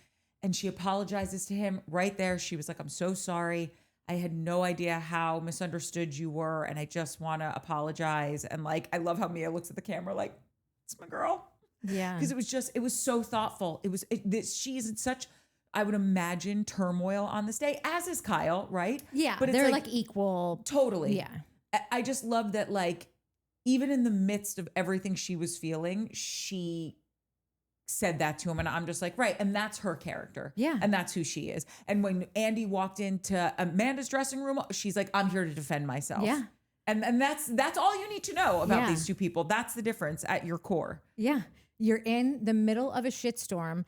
And she apologizes to him right there. She was like, I'm so sorry. I had no idea how misunderstood you were. And I just want to apologize. And like, I love how Mia looks at the camera like, it's my girl. Yeah. Because it was so thoughtful. She's in such, I would imagine, turmoil on this day, as is Kyle, right? Yeah, but it's they're like equal. Totally. Yeah. I just love that, like, even in the midst of everything she was feeling, she said that to him. And I'm just like, right. And that's her character. Yeah. And that's who she is. And when Andy walked into Amanda's dressing room, she's like, I'm here to defend myself. Yeah. And that's all you need to know about these two people. That's the difference at your core. Yeah. You're in the middle of a shitstorm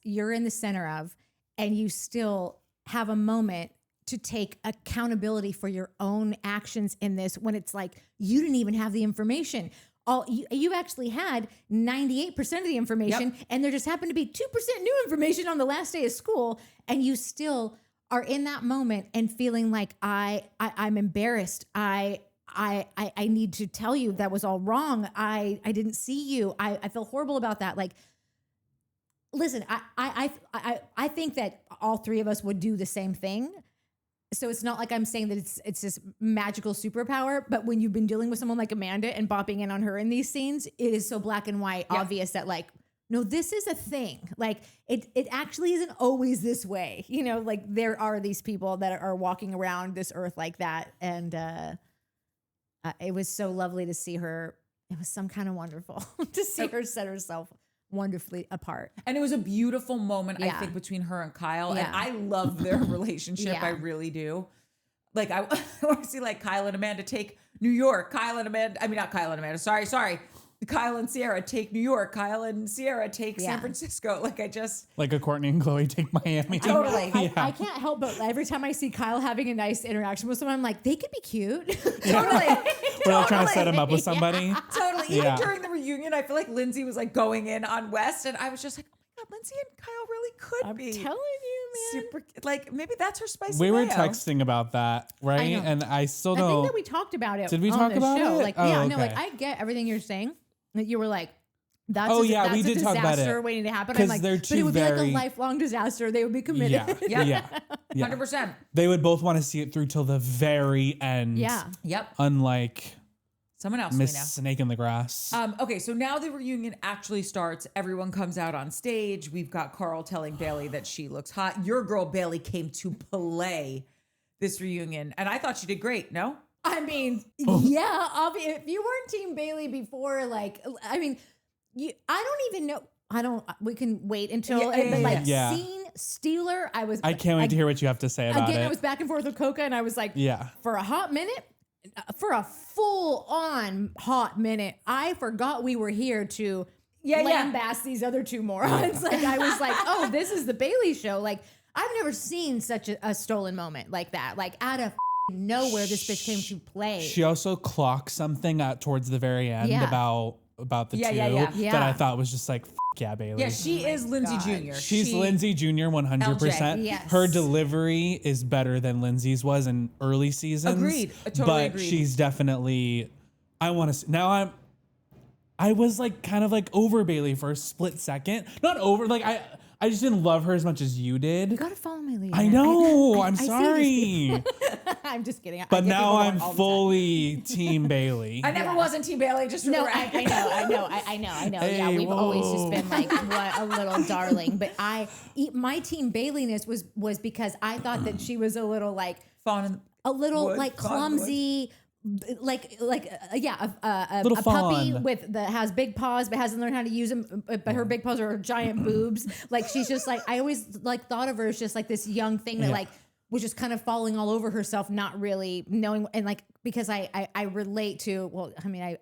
you're in the center of, and you still have a moment to take accountability for your own actions in this when it's like you didn't even have the information. You actually had 98% of the information, and there just happened to be 2% new information on the last day of school, and you still are in that moment and feeling like I'm embarrassed. I need to tell you that was all wrong. I didn't see you. I feel horrible about that. Like, listen, I think that all three of us would do the same thing. So it's not like I'm saying that it's this magical superpower, but when you've been dealing with someone like Amanda and bopping in on her in these scenes, it is so black and white, obvious that like, no, this is a thing. Like it actually isn't always this way. You know, like there are these people that are walking around this earth like that. And it was so lovely to see her. It was some kind of wonderful to see her set herself wonderfully apart. And it was a beautiful moment, I think, between her and Kyle. Yeah. And I love their relationship. I really do. Like, I want to see like Kyle and Amanda take New York. Kyle and Sierra take New York. Kyle and Sierra take San Francisco. Like like a Courtney and Chloe take Miami. Totally. I can't help but every time I see Kyle having a nice interaction with someone, I'm like, they could be cute. Totally. We're like trying to set him up with somebody. Totally. Even during the reunion, I feel like Lindsay was like going in on West, and I was just like, oh my God, Lindsay and Kyle really could be. I'm telling you, man. Super, like maybe that's her spicy We were mayo. texting about that, right? And I still I don't. think that we talked about it. Did we on talk the about show. it? Like, Oh, yeah, no, okay. like I get everything you're saying. That you were like, that's we that's did a talk about disaster it. waiting to happen. 'Cause I'm like, they're but two it would be like a very- lifelong disaster. They would be committed. Yeah. 100%. They would both want to see it through till the very end. Yeah. Yep. Unlike Someone else Miss we know. Snake in the Grass. Okay, so now the reunion actually starts. Everyone comes out on stage. We've got Carl telling Bailey that she looks hot. Your girl Bailey came to play this reunion, and I thought she did great. No? I mean, yeah, if you weren't Team Bailey before, like, I mean, I don't even know. We can wait until, Scene Stealer, I can't wait to hear what you have to say about it. Again, I was back and forth with Cooke, and I was like, for a hot minute, for a full on hot minute, I forgot we were here to lambast these other two morons. Like, I was like, oh, this is the Bailey show. Like, I've never seen such a stolen moment like that. Like, out of nowhere, this bitch came to play. She also clocked something towards the very end about the two that I thought was just like, yeah, Bailey. Yeah, she is Lindsay Jr. She's Lindsay Jr. 100%. Yes. Her delivery is better than Lindsay's was in early seasons. Agreed. But she's definitely, I was like kind of like over Bailey for a split second. Not over, like I just didn't love her as much as you did. You gotta follow my lead. I know. I'm sorry. I'm just kidding. But now I'm fully Team Bailey. I never wasn't Team Bailey. Just no, I know. Hey, yeah, we've always just been like what a little darling. But my Team Baileyness was because I thought that she was a little like clumsy. Like a Little puppy fawn. has big paws but hasn't learned how to use them, but her big paws are her giant boobs. Like, she's just like, I always like thought of her as just like this young thing that like was just kind of falling all over herself, not really knowing. And like, because I relate to, well, I mean, I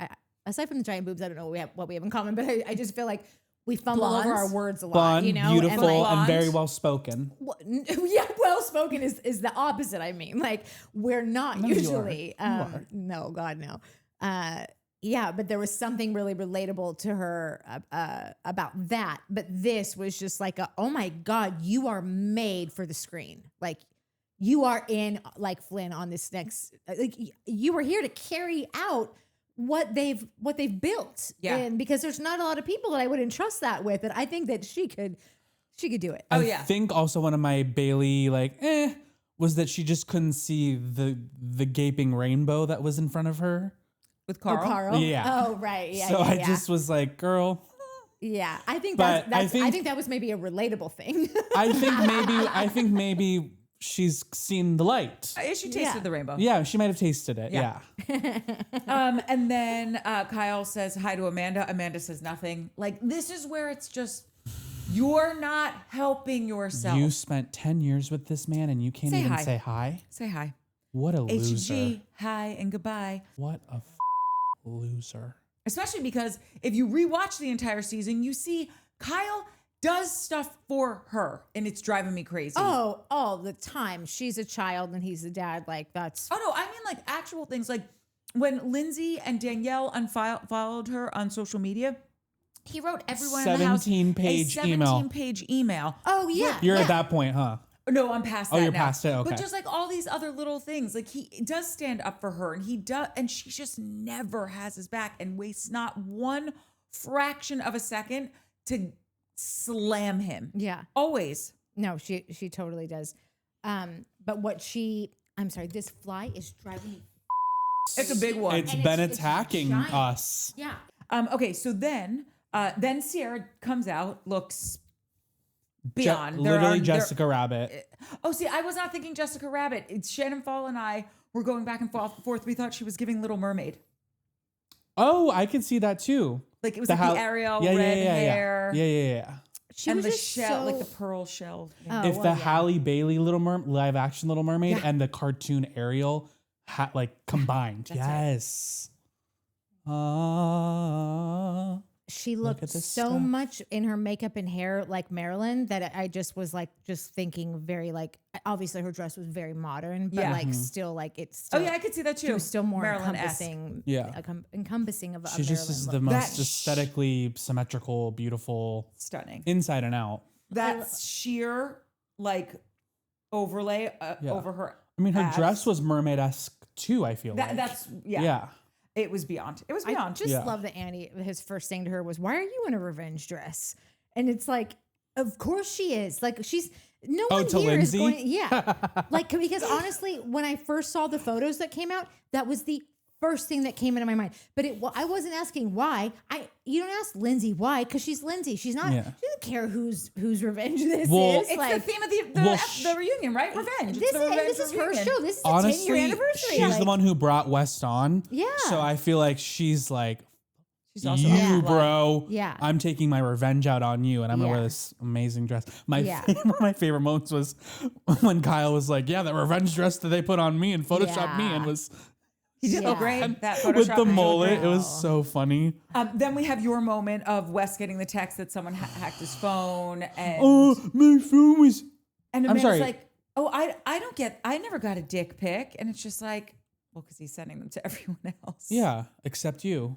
aside from the giant boobs, I don't know what we have in common, but I just feel like we fumble over our words a lot, Blonde, you know, beautiful, and very well spoken. Yeah, well spoken is the opposite. I mean, like, we're not usually. You are. No, God, no. Yeah, but there was something really relatable to her about that. But this was just like, oh my God, you are made for the screen. Like, you are in like Flynn on this next. Like, you were here to carry out what they've built. Yeah. And because there's not a lot of people that I would entrust that with, and I think that she could do it. I think also one of my Bailey was that she just couldn't see the gaping rainbow that was in front of her. With Carl? Yeah. Oh, right. Yeah. So I just was like, girl. Yeah. I think I think that was maybe a relatable thing. I think maybe she's seen the light. She tasted the rainbow. Yeah, she might have tasted it. Yeah. And then Kyle says hi to Amanda. Amanda says nothing. Like, this is where it's just, you're not helping yourself. You spent 10 years with this man and you can't even say hi? Say hi. What a loser. HG, hi and goodbye. What a loser. Especially because if you rewatch the entire season, you see Kyle does stuff for her, and it's driving me crazy. Oh, all the time. She's a child and he's a dad. Like, that's... Oh, no, I mean, like, actual things. Like, when Lindsay and Danielle unfollowed her on social media, he wrote everyone in the house 17-page email. Oh, yeah. You're at that point, huh? No, I'm past that now. Oh, you're past it? Okay. But just like all these other little things, like, he does stand up for her, and he does, and she just never has his back and wastes not one fraction of a second to slam him. Yeah. Always. No, she totally does. But I'm sorry, this fly is driving me. It's a big one. It's been attacking us. Yeah. Okay, so then Sierra comes out, looks beyond. Literally Jessica Rabbit. Oh, see, I was not thinking Jessica Rabbit. It's Shannon Fall and I were going back and forth. We thought she was giving Little Mermaid. Oh, I could see that too. Like, it was like the Ariel red hair. Yeah. She and was the just shell, so... like the pearl shell. Oh, If the Halle Bailey live action Little Mermaid and the cartoon Ariel combined. Yes. She looked so much in her makeup and hair like Marilyn that I just was like just thinking very like, obviously her dress was very modern, but like still like it's still, oh yeah, I could see that too. She was still more Marilyn-esque. encompassing of she a just is the most aesthetically symmetrical, beautiful, stunning, inside and out. That sheer like overlay over her. I mean, her abs. dress was mermaid-esque too, I feel like. That's It was beyond. It was beyond. I just love that Andy, his first thing to her was, "Why are you in a revenge dress?" And it's like, of course she is. Like, she's no one here Lindsay? is going. Yeah, like, because honestly, when I first saw the photos that came out, that was the first thing that came into my mind. But I wasn't asking why. You don't ask Lindsay why, because she's Lindsay. She's not. Yeah. She doesn't care whose revenge this Well, is. It's like, the theme of the reunion, right? Revenge. this It's the revenge is her reunion. show. This is the honestly, 10-year anniversary. she's the one who brought West on. Yeah. So I feel like she's like, She's also you, Yeah. bro. Yeah. I'm taking my revenge out on you, and I'm gonna wear Yeah. this amazing dress. Yeah. One of my favorite moments was when Kyle was like, "Yeah, that revenge dress that they put on me and photoshopped me," and was He did look Yeah. great. That with Photoshop the was so mullet. great. It was so funny. Then we have your moment of Wes getting the text that someone hacked his phone, and Oh, my phone was. and I'm Amanda's sorry. like, "Oh, I never got a dick pic," and it's just like, well, because he's sending them to everyone else. Yeah, except you,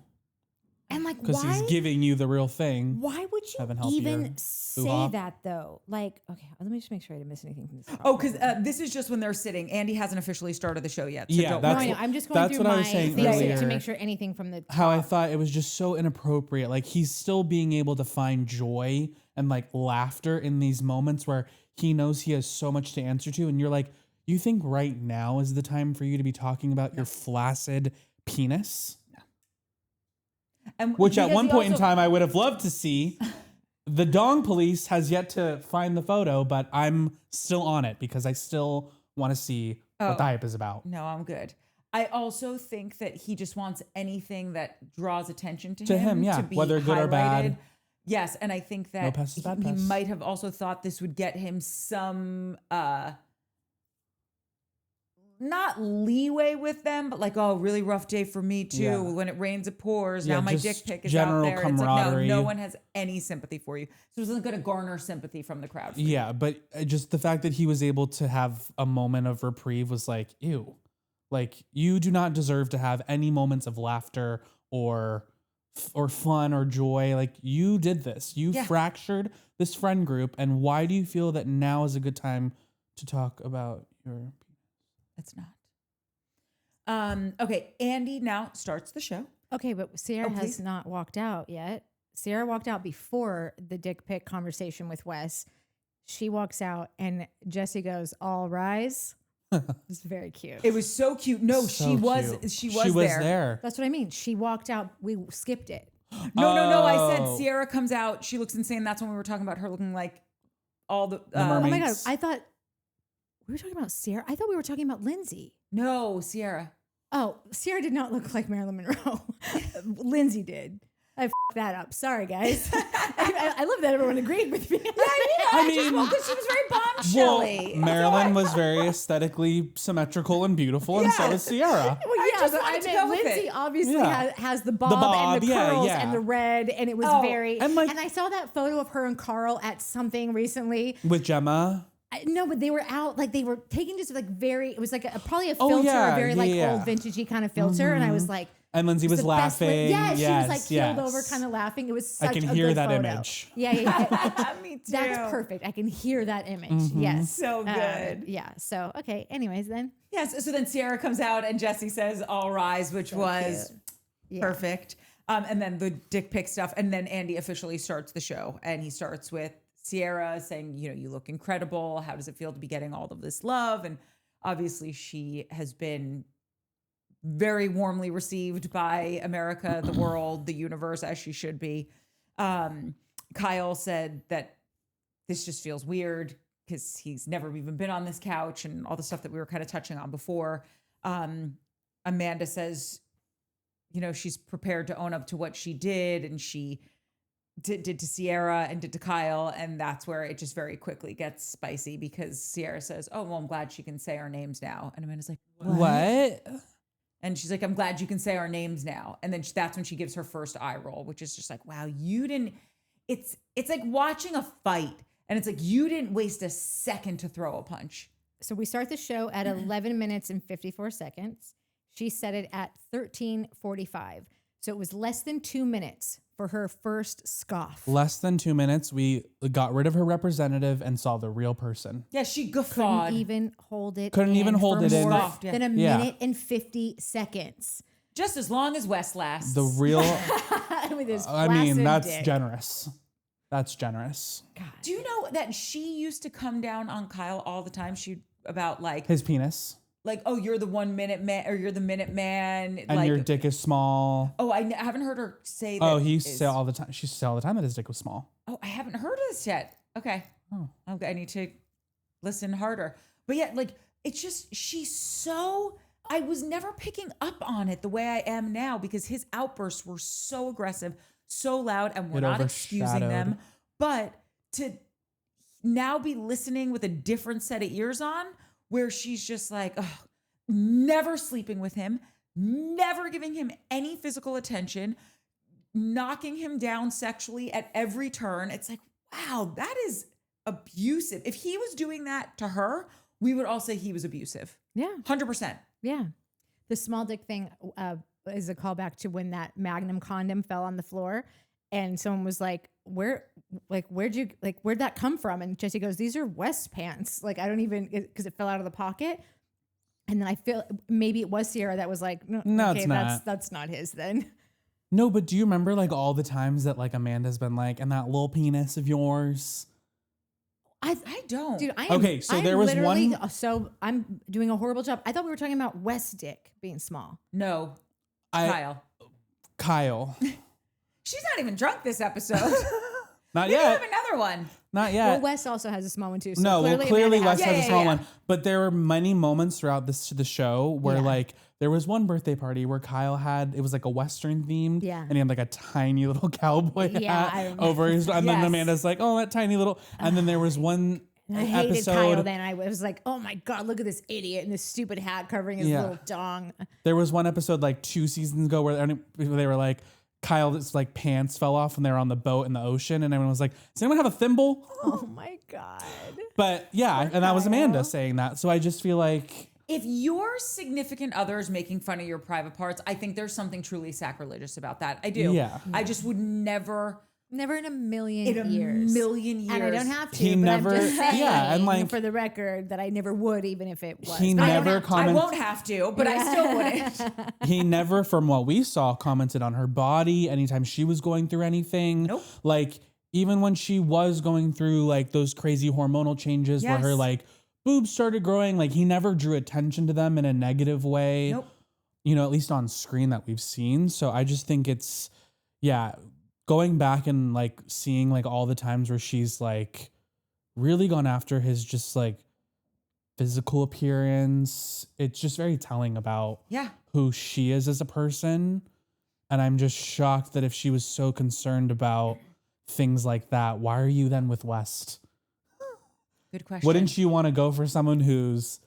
And like, because why? he's giving you the real thing. Why would you Heaven help your even say hoo-ha. that though? Like, okay, let me just make sure I didn't miss anything from this. Oh, because this is just when they're sitting. Andy hasn't officially started the show yet. So Yeah, don't that's no, I worry. know. I'm just going that's through what I my was saying things earlier. to make sure anything from the How I thought it was just so inappropriate. Like he's still being able to find joy and like laughter in these moments where he knows he has so much to answer to, and you're like, you think right now is the time for you to be talking about your flaccid penis? And Which at because one he point in also- time I would have loved to see. The Dong Police has yet to find the photo, but I'm still on it because I still want to see what the hype is about. No, I'm good. I also think that he just wants anything that draws attention to, To him, yeah, to be whether good or bad. highlighted. Yes, and I think that No pest is bad he pest. might have also thought this would get him some not leeway with them, but like, oh, really rough day for me too. Yeah. When it rains, it pours. Yeah, Now my just dick pic is general out there. It's like, no, camaraderie. no one has any sympathy for you. So it isn't going to garner sympathy from the crowd. For you. Yeah, but just the fact that he was able to have a moment of reprieve was like, ew. Like you do not deserve to have any moments of laughter or fun or joy. Like you did this. You Yeah. fractured this friend group, and why do you feel that now is a good time to talk about your It's not. Okay, Andy now starts the show. Okay, but Sierra Oh, has please. not walked out yet. Sierra walked out before the dick pic conversation with Wes. She walks out and Jesse goes, "All rise." It's very cute. It was so cute. No, So she was cute. she was there. That's what I mean. She walked out. We skipped it. No. I said Oh. Sierra comes out. She looks insane. That's when we were talking about her looking like all the. Oh my god! mermaids. I thought we were talking about Sierra. I thought we were talking about Lindsay. No, Sierra. Oh, Sierra did not look like Marilyn Monroe. Lindsay did. I f***ed that up. Sorry, guys. I love that everyone agreed with me. I mean, because she was very well, bombshelly. Marilyn was very aesthetically symmetrical and beautiful, and so was Sierra. Well, yeah, just but wanted I to meant go with Lindsay it. obviously Yeah. has the bob, bob, and the yeah, curls yeah. and the red, and it was Oh, very. and like- and I saw that photo of her and Carl at something recently. With Gemma. No, but they were out like they were taking just like very. It was like probably a Oh, filter, yeah, a very like yeah. old vintagey kind of filter, and I was like. And Lindsay It was the best way- laughing. Yeah, she was like Yes, keeled yes. over, kind of laughing. It was such I can a hear good that photo. image. Yeah. Me too. That's perfect. I can hear that image. Mm-hmm. Yes. So good. Yeah. So, okay. Anyways, then. Yes. So then Sierra comes out and Jesse says, "All rise," which was cute. Yeah. perfect. And then the dick pic stuff, and then Andy officially starts the show, and he starts with Sierra saying, "You know, you look incredible. How does it feel to be getting all of this love?" And obviously, she has been very warmly received by America, the world, the universe, as she should be. Kyle said that this just feels weird because he's never even been on this couch and all the stuff that we were kind of touching on before. Amanda says, you know, she's prepared to own up to what she did, and she did to Sierra and did to Kyle. And that's where it just very quickly gets spicy because Sierra says, "Oh, well, I'm glad she can say our names now." And Amanda's like, What? And she's like, "I'm glad you can say our names now." And then that's when she gives her first eye roll, which is just like, wow, you didn't, it's like watching a fight. And it's like, you didn't waste a second to throw a punch. So we start the show at 11 minutes and 54 seconds. She said it at 13:45. So it was less than 2 minutes for her first scoff. Less than 2 minutes, we got rid of her representative and saw the real person. Yeah, she guffawed. Couldn't even hold it Couldn't in even hold for it in. more Scoffed, yeah. than a Yeah. minute and 50 seconds. Just as long as Wes lasts. The real, With his I mean, flaccid that's dick. generous. That's generous. Do you know that she used to come down on Kyle all the time? She about like, His penis. like, oh, you're the 1 minute man or you're the minute man. And like, your dick is small. Oh, I haven't heard her say that. Oh, he used to say all the time. She used to say all the time that his dick was small. Oh, I haven't heard this yet. Okay. Oh. Okay, I need to listen harder. But yeah, like, it's just, I was never picking up on it the way I am now because his outbursts were so aggressive, so loud, and we're not excusing them. But to now be listening with a different set of ears on, where she's just like, oh, never sleeping with him, never giving him any physical attention, knocking him down sexually at every turn. It's like, wow, that is abusive. If he was doing that to her, we would all say he was abusive. Yeah. 100%. Yeah. The small dick thing is a callback to when that Magnum condom fell on the floor and someone was like, where'd that come from? And Jesse goes, these are West pants. Like, I don't even, because it fell out of the pocket. And then I feel maybe it was Sierra that was like, no, okay, it's not. That's not his then. No, but do you remember like all the times that like Amanda's been like, and that little penis of yours? I don't. Dude, there was one. So I'm doing a horrible job. I thought we were talking about West dick being small. No. Kyle. She's not even drunk this episode. Not Maybe yet. have another one. Not yet. Well, Wes also has a small one too. So clearly Wes has a small yeah. one. But there were many moments throughout the show where like there was one birthday party where Kyle it was like a Western themed. Yeah. And he had like a tiny little cowboy hat I over his, and then Amanda's like, oh, that tiny little, and then there was one I hated episode. Kyle then. I was like, oh my God, look at this idiot and this stupid hat covering his little dong. There was one episode like 2 seasons ago where they were like, Kyle's like pants fell off when they were on the boat in the ocean, and everyone was like, does anyone have a thimble? Oh my God. But yeah, and that was Amanda saying that. So I just feel like If your significant other is making fun of your private parts, I think there's something truly sacrilegious about that. I do. Yeah. I just would never in a million in a years. million years. And I don't have to. He but never- I'm just saying, yeah, and like- for the record, that I never would, even if it was. He But I don't never have to. I commented. won't have to, but I still wouldn't. He never, from what we saw, commented on her body anytime she was going through anything. Nope. Like, even when she was going through like those crazy hormonal changes where her Yes. like boobs started growing, like he never drew attention to them in a negative way. Nope. You know, at least on screen that we've seen. So I just think it's, going back and like seeing like all the times where she's like really gone after his just like physical appearance. It's just very telling about who she is as a person. And I'm just shocked that if she was so concerned about things like that, why are you then with West? Good question. Wouldn't you want to go for someone who's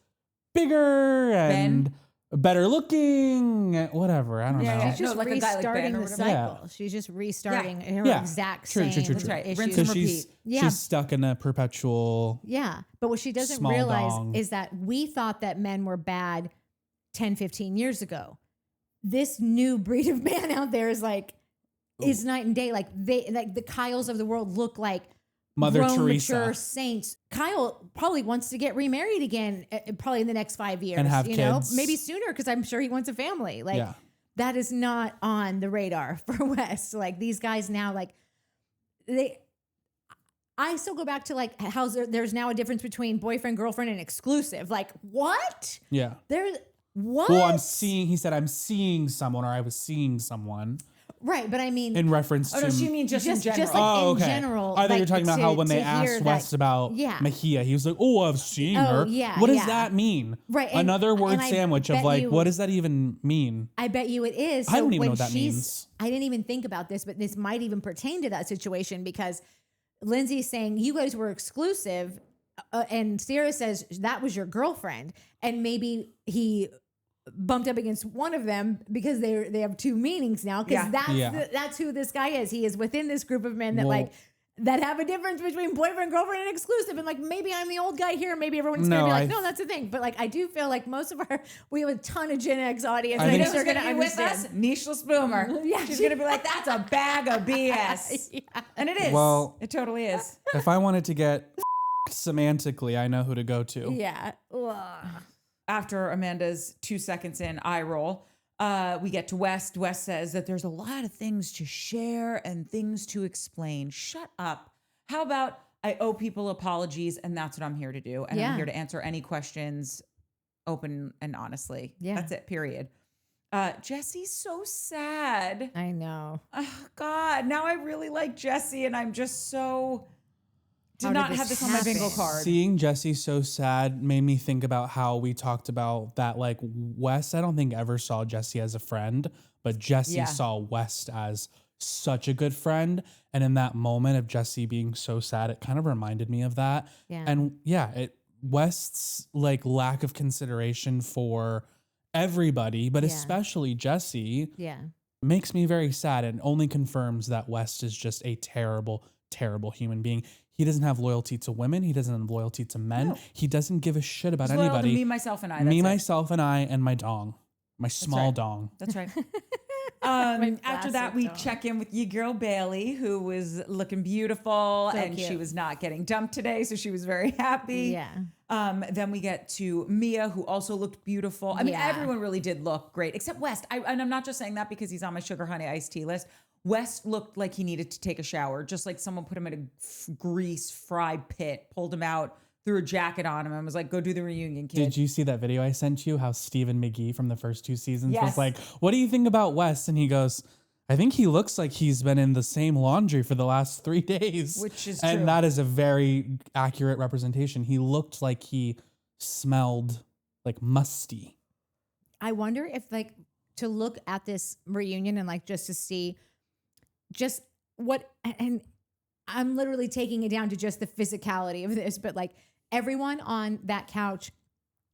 bigger and better looking, whatever? I don't know. She's just like a guy like restarting Ben or the whatever. cycle. She's just restarting her exact True. same That's right. Rinse issues. and Because repeat. she's stuck in a perpetual. Yeah. But what she doesn't Small realize dong. is that we thought that men were bad 10, 15 years ago. This new breed of man out there is like, is night and day. Like the Kyles of the world look like Mother grown, Teresa. mature saints. Kyle probably wants to get remarried again, probably in the next 5 years. And have you know, kids. maybe sooner, because I'm sure he wants a family. Like that is not on the radar for West. Like these guys now, like I still go back to like how there's now a difference between boyfriend, girlfriend, and exclusive. Like what? Yeah. There's what? Well, he said, I'm seeing someone, or I was seeing someone. Right, but I mean, In reference to. Oh, no, she means just in general. Just like Oh, in okay. general. I thought you were like, talking about how when they to hear asked that- West about Mahia, he was like, oh, I've seen her. yeah, What does yeah. that mean? Right, and- Another word and I sandwich of bet like, you- what does that even mean? I bet you it is. I don't even when know what that she's- means. I didn't even think about this, but this might even pertain to that situation because Lindsay's saying you guys were exclusive, and Sierra says that was your girlfriend, and maybe he bumped up against one of them because they have two meanings now, because that's who this guy is. He is within this group of men that that have a difference between boyfriend, girlfriend, and exclusive. And like, maybe I'm the old guy here. Maybe everyone's going to be like, no, that's the thing. But like, I do feel like most of we have a ton of Gen X audience. I I think guess they're going to be with us, understand. Nishless Boomer. Yeah, She's going to be like, that's a bag of BS. And it is. Well- it totally is. If I wanted to get semantically, I know who to go to. Yeah. Ugh. After Amanda's 2 seconds in eye roll, we get to West. West says that there's a lot of things to share and things to explain. Shut up. How about I owe people apologies, and that's what I'm here to do. And I'm here to answer any questions open and honestly. Yeah. That's it, period. Jesse's so sad. I know. Oh, God. Now I really like Jesse, and I'm just so... How Did did not this have this on my bingo happen? card. Seeing Jesse so sad made me think about how we talked about that, like, Wes, I don't think ever saw Jesse as a friend, but Jesse Yeah. saw West as such a good friend. And in that moment of Jesse being so sad, it kind of reminded me of that. Yeah. And yeah, West's like lack of consideration for everybody, but Yeah. especially Jesse, Yeah. makes me very sad and only confirms that West is just a terrible, terrible human being. He doesn't have loyalty to women. He doesn't have loyalty to men. No. He doesn't give a shit about He's loyal to anybody. me, myself, and I. Me, That's it. myself, and I, and my dong. My small right. dong. That's right. My After that, classic we dog. check in with your girl Bailey, who was looking beautiful, So and cute. she was not getting dumped today, so she was very happy. Yeah. Then we get to Mia, who also looked beautiful. I mean, Yeah. everyone really did look great, except West. And I'm not just saying that because he's on my sugar honey iced tea list. West looked like he needed to take a shower, just like someone put him in a grease fried pit, pulled him out, threw a jacket on him, and was like, "Go do the reunion, kid." Did you see that video I sent you? How Stephen McGee from the first 2 seasons Yes. was like, "What do you think about West?" And he goes, "I think he looks like he's been in the same laundry for the last 3 days," Which is and true. that is a very accurate representation. He looked like he smelled like musty. I wonder if like to look at this reunion and like just to see just what, and I'm literally taking it down to just the physicality of this, but like everyone on that couch,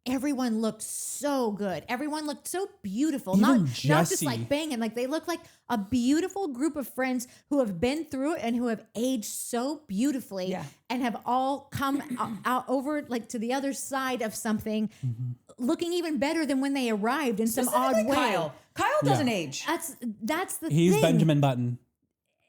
everyone looked so good. Everyone looked so beautiful. Even Not just Jessie. like banging. Like they look like a beautiful group of friends who have been through it and who have aged so beautifully Yeah. and have all come out over like to the other side of something looking even better than when they arrived in some odd Specifically way. Kyle. Kyle doesn't Yeah. age. That's the He's thing. Benjamin Button.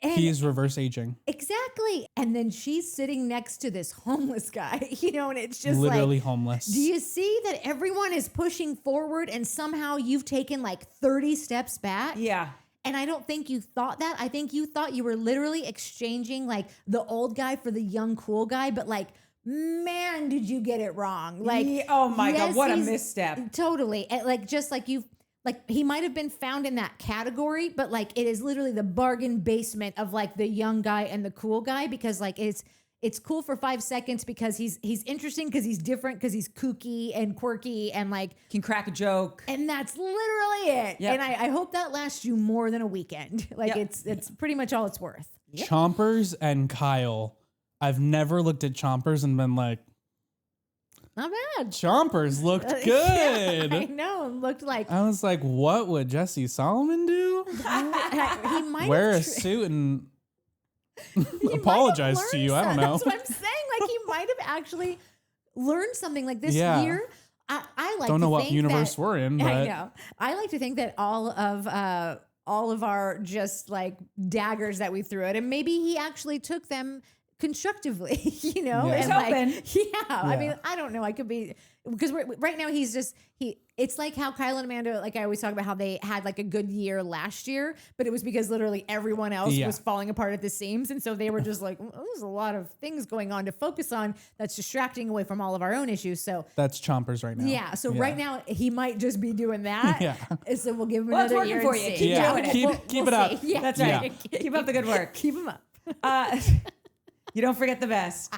And He's reverse aging. exactly. And then she's sitting next to this homeless guy, you know, and it's just Literally like, homeless. do you see that everyone is pushing forward and somehow you've taken like 30 steps back? Yeah. And I don't think you thought that. I think you thought you were literally exchanging like the old guy for the young cool guy, but like, man, did you get it wrong? Like, Oh my God, yes, what a he's- misstep. Totally. And like, just like you've, like he might have been found in that category, but like it is literally the bargain basement of like the young guy and the cool guy, because like it's cool for 5 seconds because he's interesting, because he's different, because he's kooky and quirky and like, Can crack a joke. and that's literally it. Yep. And I hope that lasts you more than a weekend. Like Yep. it's pretty much all it's worth. Chompers and Kyle. I've never looked at Chompers and been like, Not bad. Chompers looked Yeah, good. I know. It looked like I was like, what would Jesse Solomon do? he might Wear a have suit and he might have apologize to learned you. I don't some- know. That's what I'm saying. Like he might have actually learned something like this Yeah. year. I like Don't to know what think universe that, we're in, I but know. I like to think that all of our just like daggers that we threw at him, maybe he actually took them constructively, you know? Yeah. And Here's like, hoping. yeah. I Yeah. mean, I don't know. I could be, because right now he's just, it's like how Kyle and Amanda, like I always talk about how they had like a good year last year, but it was because literally everyone else Yeah. was falling apart at the seams. And so they were just like, well, there's a lot of things going on to focus on that's distracting away from all of our own issues. So that's Chompers right now. yeah. So right now he might just be doing that. Yeah. And so we'll give him Well, it's another working year for and you. see. Keep Yeah. doing it. Keep it up. See. Yeah. That's Yeah. right. Keep up the good work. Keep him up. You don't forget the best.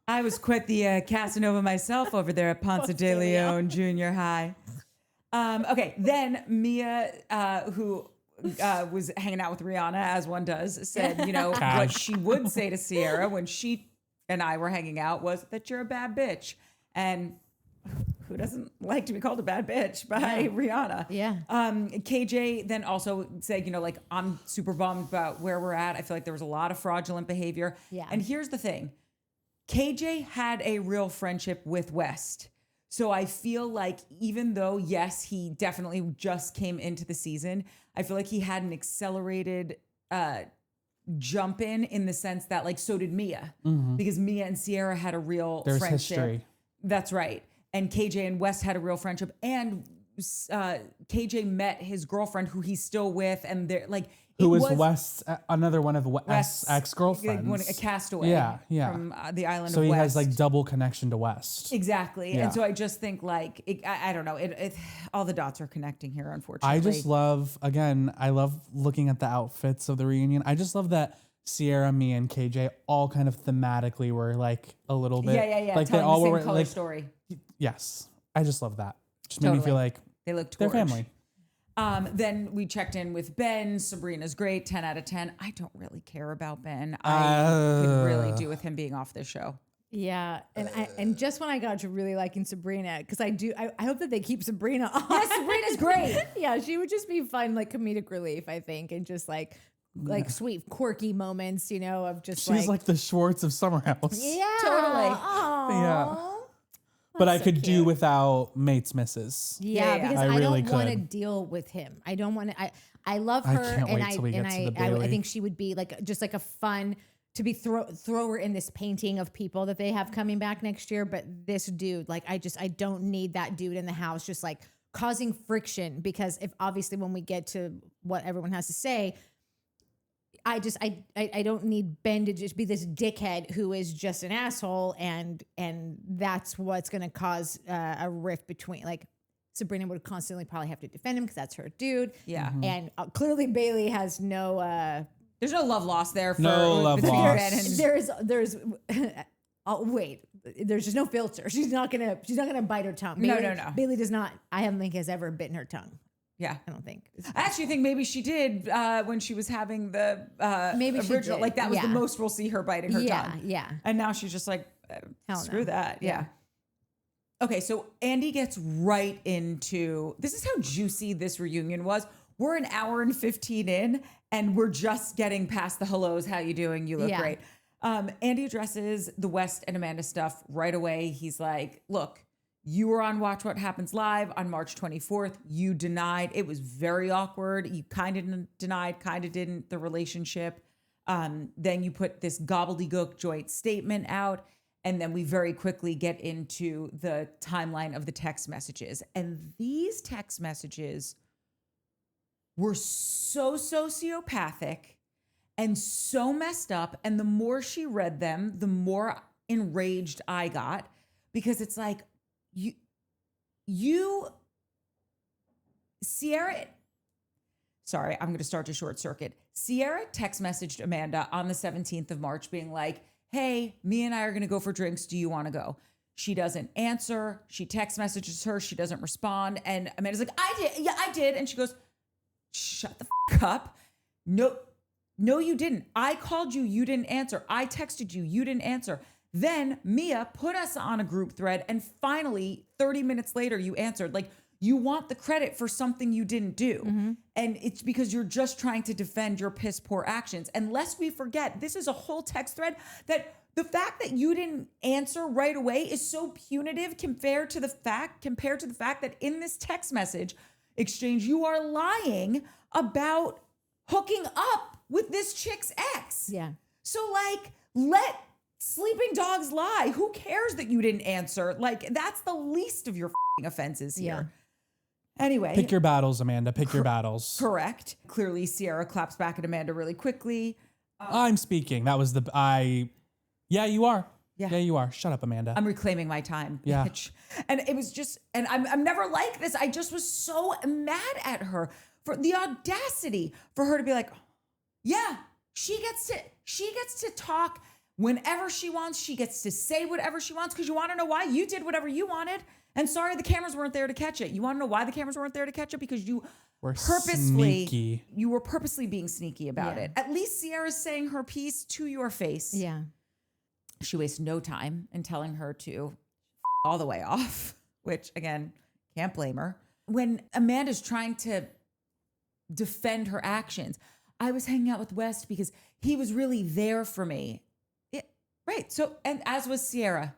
I was quite the Casanova myself over there at Ponce de Leon Junior High. Okay, then Mia, who was hanging out with Rihanna, as one does, said, you know, what Cash. she would say to Sierra when she and I were hanging out was that you're a bad bitch. And who doesn't like to be called a bad bitch by Rihanna? Yeah. KJ then also said, you know, like, I'm super bummed about where we're at. I feel like there was a lot of fraudulent behavior. Yeah. And here's the thing. KJ had a real friendship with West. So I feel like even though, yes, he definitely just came into the season, I feel like he had an accelerated jump in the sense that, like, so did Mia. Because Mia and Sierra had a real There's friendship. history. That's right. And KJ and West had a real friendship. And KJ met his girlfriend who he's still with, and they're like, Who was West's, another one of West's West's ex-girlfriends. a castaway from the island so of he West. has like double connection to West. Exactly. Yeah. And so I just think like, I don't know, all the dots are connecting here, unfortunately. I just love, again, I love looking at the outfits of the reunion. I just love that Sierra, me, and KJ all kind of thematically were like a little bit. Yeah. Like Telling they all the same were color like, story. yes. I just love that. Just made me feel like They looked they're gorgeous. family. Then we checked in with Ben. Sabrina's great, 10 out of 10. I don't really care about Ben. I could really do with him being off this show. Yeah, and just when I got to really liking Sabrina, because I hope that they keep Sabrina on. Yeah, Sabrina's great. Yeah, she would just be fun, like comedic relief, I think, and just like sweet, quirky moments, you know, of just She's like the Schwartz of Summer House. yeah, Totally. Aww. Yeah. But I so could do cute. without Mates Misses. Yeah, Yeah. because I I, really don't want to could. deal with him. I don't want to. I love I her, can't and wait till we get to the I Bailey. think she would be like just like a fun to be thrower in this painting of people that they have coming back next year. But this dude, like, I don't need that dude in the house, just like causing friction. Because if obviously when we get to what everyone has to say, I don't need Ben to just be this dickhead who is just an asshole, and that's what's going to cause a rift between, like, Sabrina would constantly probably have to defend him because that's her dude. Yeah. And clearly Bailey has no There's no love lost there. No love between lost. Ben and there's oh wait, there's just no filter. She's not gonna bite her tongue. No, Bailey, no. Bailey does not. I don't think has ever bitten her tongue. yeah. I don't think. I actually think maybe she did when she was having the Maybe she original. did, Like that was the yeah. most we'll see her biting her Yeah, tongue. yeah. And now she's just like, Hell screw no. that. Yeah. Okay, so Andy gets right into this is how juicy this reunion was. We're an hour and 15 in, and we're just getting past the hellos. How you doing? You look Yeah. great. Andy addresses the West and Amanda stuff right away. He's like, look, you were on Watch What Happens Live on March 24th. You denied. It was very awkward. You kind of denied, kind of didn't, the relationship. Then you put this gobbledygook joint statement out. And then we very quickly get into the timeline of the text messages. And these text messages were so sociopathic and so messed up. And the more she read them, the more enraged I got, because it's like, Sierra, sorry, I'm going to start to short circuit. Sierra text messaged Amanda on the 17th of March being like, hey, me and I are going to go for drinks. Do you want to go? She doesn't answer. She text messages her. She doesn't respond. And Amanda's like, I did. Yeah, I did. And she goes, shut the fuck up. No, you didn't. I called you. You didn't answer. I texted you. You didn't answer. Then Mia put us on a group thread. And finally, 30 minutes later, you answered. Like, you want the credit for something you didn't do. Mm-hmm. And it's because you're just trying to defend your piss poor actions. And lest we forget, this is a whole text thread that the fact that you didn't answer right away is so punitive compared to the fact that in this text message exchange, you are lying about hooking up with this chick's ex. Yeah. So like, let sleeping dogs lie. Who cares that you didn't answer? Like, that's the least of your offenses here. Anyway. Pick your battles, Amanda. Pick your battles. Correct. Clearly, Sierra claps back at Amanda really quickly. I'm speaking. That was Yeah, you are. Yeah. Yeah, you are. Shut up, Amanda. I'm reclaiming my time, Yeah. bitch. And it was just, and I'm never like this. I just was so mad at her for the audacity for her to be like, yeah, she gets to talk whenever she wants. She gets to say whatever she wants. Because you want to know why? You did whatever you wanted. And sorry, the cameras weren't there to catch it. You want to know why the cameras weren't there to catch it? Because you We're purposely, sneaky. you were purposely being sneaky about Yeah. it. At least Sierra's saying her piece to your face. Yeah. She wastes no time in telling her to all the way off, which again, can't blame her. When Amanda's trying to defend her actions, I was hanging out with West because he was really there for me. Right. So, and as was Sierra,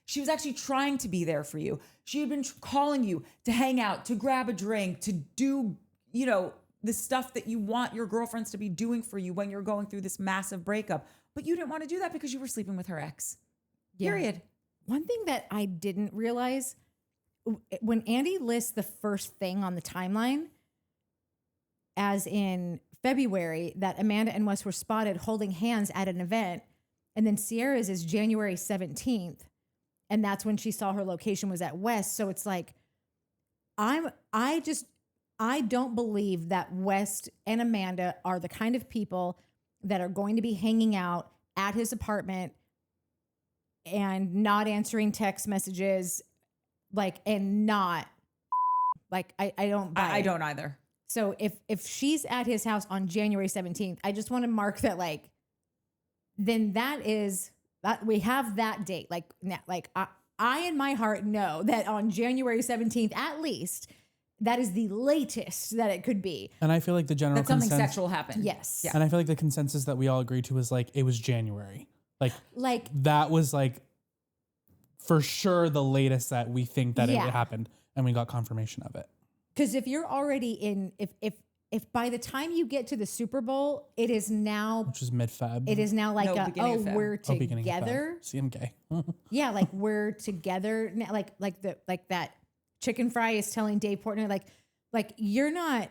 she was actually trying to be there for you. She had been calling you to hang out, to grab a drink, to do, the stuff that you want your girlfriends to be doing for you when you're going through this massive breakup. But you didn't want to do that because you were sleeping with her ex. Yeah. Period. One thing that I didn't realize when Andy lists the first thing on the timeline, as in February, that Amanda and Wes were spotted holding hands at an event, and then Sierra's is January 17th, and that's when she saw her location was at Wes. So it's like, I don't believe that West and Amanda are the kind of people that are going to be hanging out at his apartment and not answering text messages, like, and not like, I don't buy I it. don't either. So if she's at his house on January 17th, I just want to mark that, like, then that is that we have that date. Like I in my heart know that on January 17th, at least, that is the latest that it could be. And I feel like the general That something consensus, sexual happened. Yes. Yeah. and I feel like the consensus that we all agreed to was like, it was January. Like That was like for sure the latest that we think that it happened, and we got confirmation of it. because if you're already in, if by the time you get to the Super Bowl, it is now, Which is mid-Feb. it is now like No, beginning of Feb. we're Beginning of Feb. together. CMK. Yeah, like we're together now, like that chicken fry is telling Dave Portnoy, like you're not,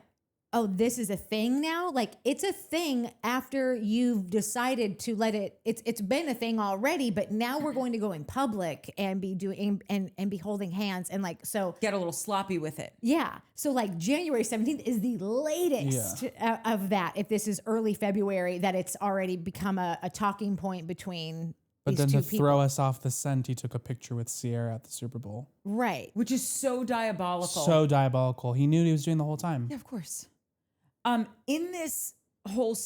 oh, this is a thing now. Like it's a thing after you've decided to let it's been a thing already, but now we're going to go in public and be doing and be holding hands and like, so Get a little sloppy with it. yeah. So like January 17th is the latest of that. If this is early February, that it's already become a talking point between But these then two to people. throw us off the scent, he took a picture with Sierra at the Super Bowl. Right. Which is so diabolical. So diabolical. He knew what he was doing the whole time. Yeah, of course. In this whole,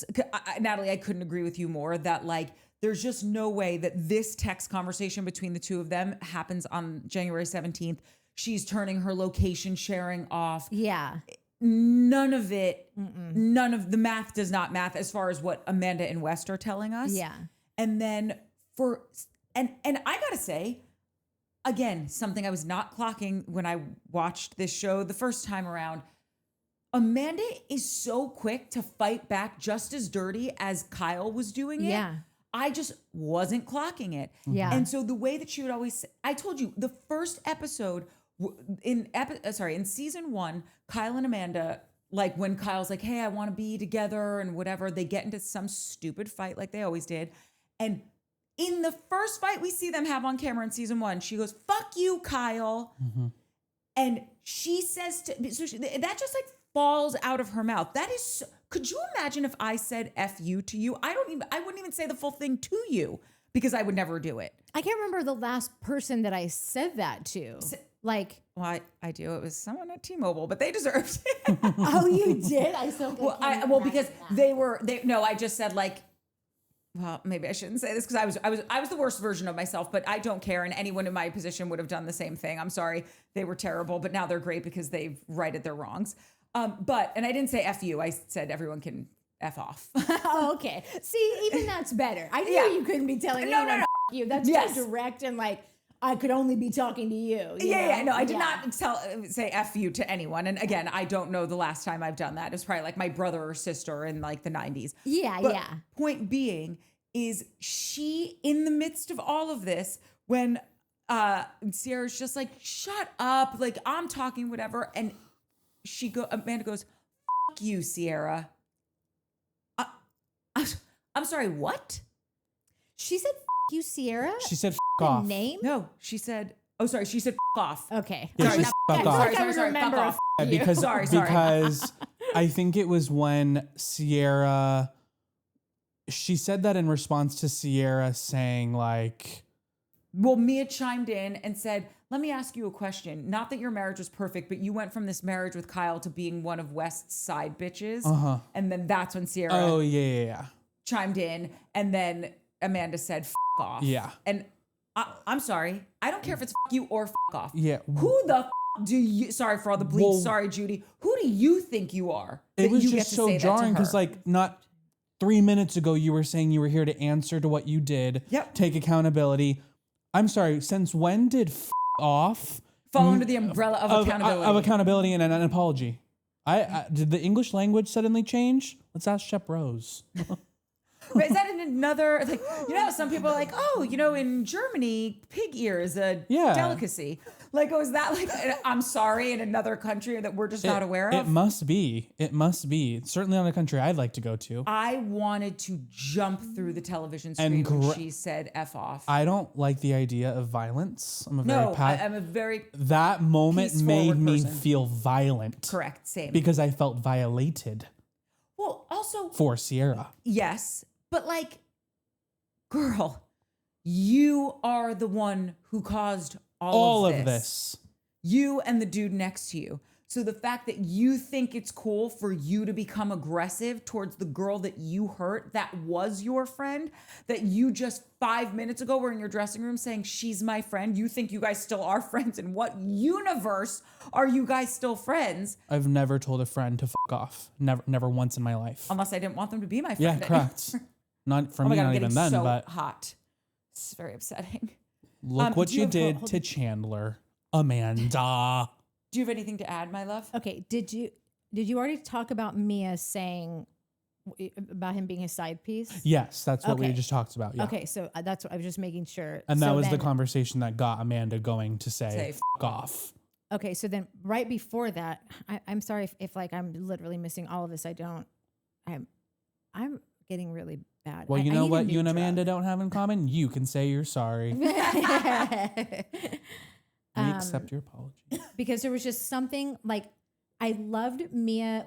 Natalie, I couldn't agree with you more that like, there's just no way that this text conversation between the two of them happens on January 17th. She's turning her location sharing off. Yeah. None of it, none of the math does not math as far as what Amanda and West are telling us. Yeah. And then and I gotta say, again, something I was not clocking when I watched this show the first time around. Amanda is so quick to fight back just as dirty as Kyle was doing it. Yeah. I just wasn't clocking it. Yeah. And so the way that she would always say, I told you the first episode in season 1, Kyle and Amanda, like when Kyle's like, hey, I want to be together and whatever, they get into some stupid fight like they always did. And in the first fight we see them have on camera in season 1, she goes, fuck you, Kyle. Mm-hmm. And she says that just like falls out of her mouth. That is so, could you imagine if I said F you to you? I wouldn't even say the full thing to you because I would never do it. I can't remember the last person that I said that to. Like, Well, I do. It was someone at T-Mobile, but they deserved it. oh, you did? I still can't Because imagine that. I just said like, well, maybe I shouldn't say this because I was the worst version of myself, but I don't care. And anyone in my position would have done the same thing. I'm sorry. They were terrible, but now they're great because they've righted their wrongs. And I didn't say F you. I said everyone can F off. Oh, okay. See, even that's better. I knew you couldn't be telling No, anyone no. F you. That's Yes. too direct and like, I could only be talking to you. No, I did not say F you to anyone. And again, I don't know the last time I've done that. It's probably like my brother or sister in like the 90s. Yeah, But yeah. Point being is she, in the midst of all of this, when Sierra's just like, shut up, like I'm talking, whatever. And Amanda goes, fuck you, Sierra. I'm sorry, what? She said, F you, Sierra? She said, F The off. name? No, she said, she said F off. Okay. Yeah, Sorry, she not said, F. F off. Sorry, I would remember fuck a off. F you. Because Sorry. because I think it was when Sierra, she said that in response to Sierra saying like, Well, Mia chimed in and said, let me ask you a question. Not that your marriage was perfect, but you went from this marriage with Kyle to being one of West's side bitches. Uh-huh. And then that's when Sierra oh yeah. chimed in. And then Amanda said, F off. Yeah. And I'm sorry. I don't care if it's F you or F off. Yeah. Who the F do you, sorry for all the bleeps. Well, Sorry, Judy. Who do you think you are? It that was you get just to so say that to jarring because her? like not 3 minutes ago you were saying you were here to answer to what you did. Yep. Take accountability. I'm sorry. Since when did F off fall under the umbrella of accountability. of accountability and an apology? I did the English language suddenly change? Let's ask Shep Rose. But is that an another, like, some people are like, oh, in Germany, pig ear is a delicacy. Like, was that like, I'm sorry, in another country that we're just not aware of? It must be. It must be. Certainly not a country I'd like to go to. I wanted to jump through the television screen when she said F off. I don't like the idea of violence. I'm a very that moment made me feel violent. Correct, same. Because I felt violated. Well, also for Sierra. Yes, but like, girl, you are the one who caused all of this. You and the dude next to you. So the fact that you think it's cool for you to become aggressive towards the girl that you hurt, that was your friend, that you just 5 minutes ago were in your dressing room saying, she's my friend. You think you guys still are friends. In what universe are you guys still friends? I've never told a friend to fuck off. Never once in my life. Unless I didn't want them to be my friend. Yeah, correct. Not for me, God, not even then, so but hot. It's very upsetting. Look what you did to Chandler, Amanda. Do you have anything to add, my love? Okay. Did you already talk about Mia saying about him being his side piece? Yes, that's what we just talked about. Yeah. Okay, so that's what I was just making sure. And that was the conversation that got Amanda going to say fuck off. Okay, so then right before that, I'm sorry if like I'm literally missing all of this. I'm getting really bad. Well, you know what you and Amanda don't have in common? You can say you're sorry. We accept your apology. Because there was just something like, I loved Mia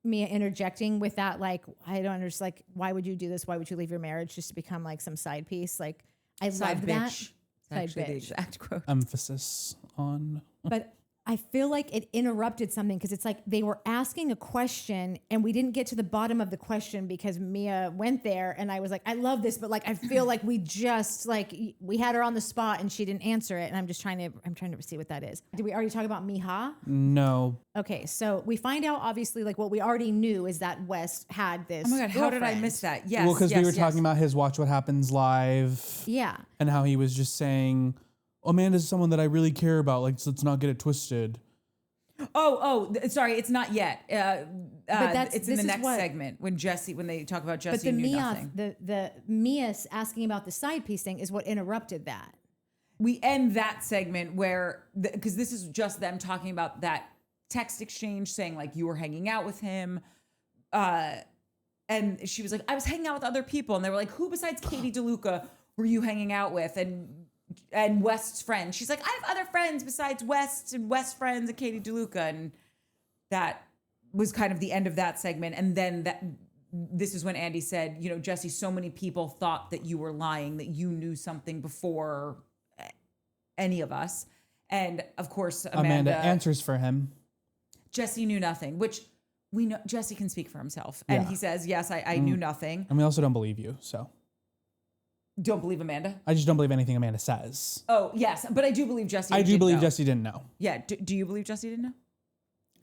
interjecting with that, like, I don't understand, like, why would you do this? Why would you leave your marriage just to become like some side piece? Like, I loved that. Side bitch. The exact quote. Emphasis on. But I feel like it interrupted something because it's like they were asking a question and we didn't get to the bottom of the question because Mia went there and I was like, I love this, but like I feel like we just like we had her on the spot and she didn't answer it, and I'm trying to see what that is. Did we already talk about Miha? No. Okay, so we find out obviously like what we already knew is that West had this. Oh my God, how did I miss that? Yes. Well, because we were talking about his Watch What Happens live. Yeah. And how he was just saying, Amanda's someone that I really care about. Like, let's not get it twisted. Sorry, it's not yet. But it's in the next segment when they talk about Jesse knew nothing. The Mia asking about the side piece thing is what interrupted that. We end that segment where, because this is just them talking about that text exchange saying like you were hanging out with him. And she was like, I was hanging out with other people. And they were like, who besides Katie DeLuca were you hanging out with? And West's friend. She's like, I have other friends besides West and West friends and Katie DeLuca. And that was kind of the end of that segment. And then this is when Andy said, Jesse, so many people thought that you were lying, that you knew something before any of us. And of course, Amanda answers for him. Jesse knew nothing, which we know Jesse can speak for himself. And he says, yes, I knew nothing. And we also don't believe you, so. Don't believe Amanda? I just don't believe anything Amanda says. Oh, yes. But I do believe Jesse I do believe Jesse didn't know. Yeah. Do you believe Jesse didn't know?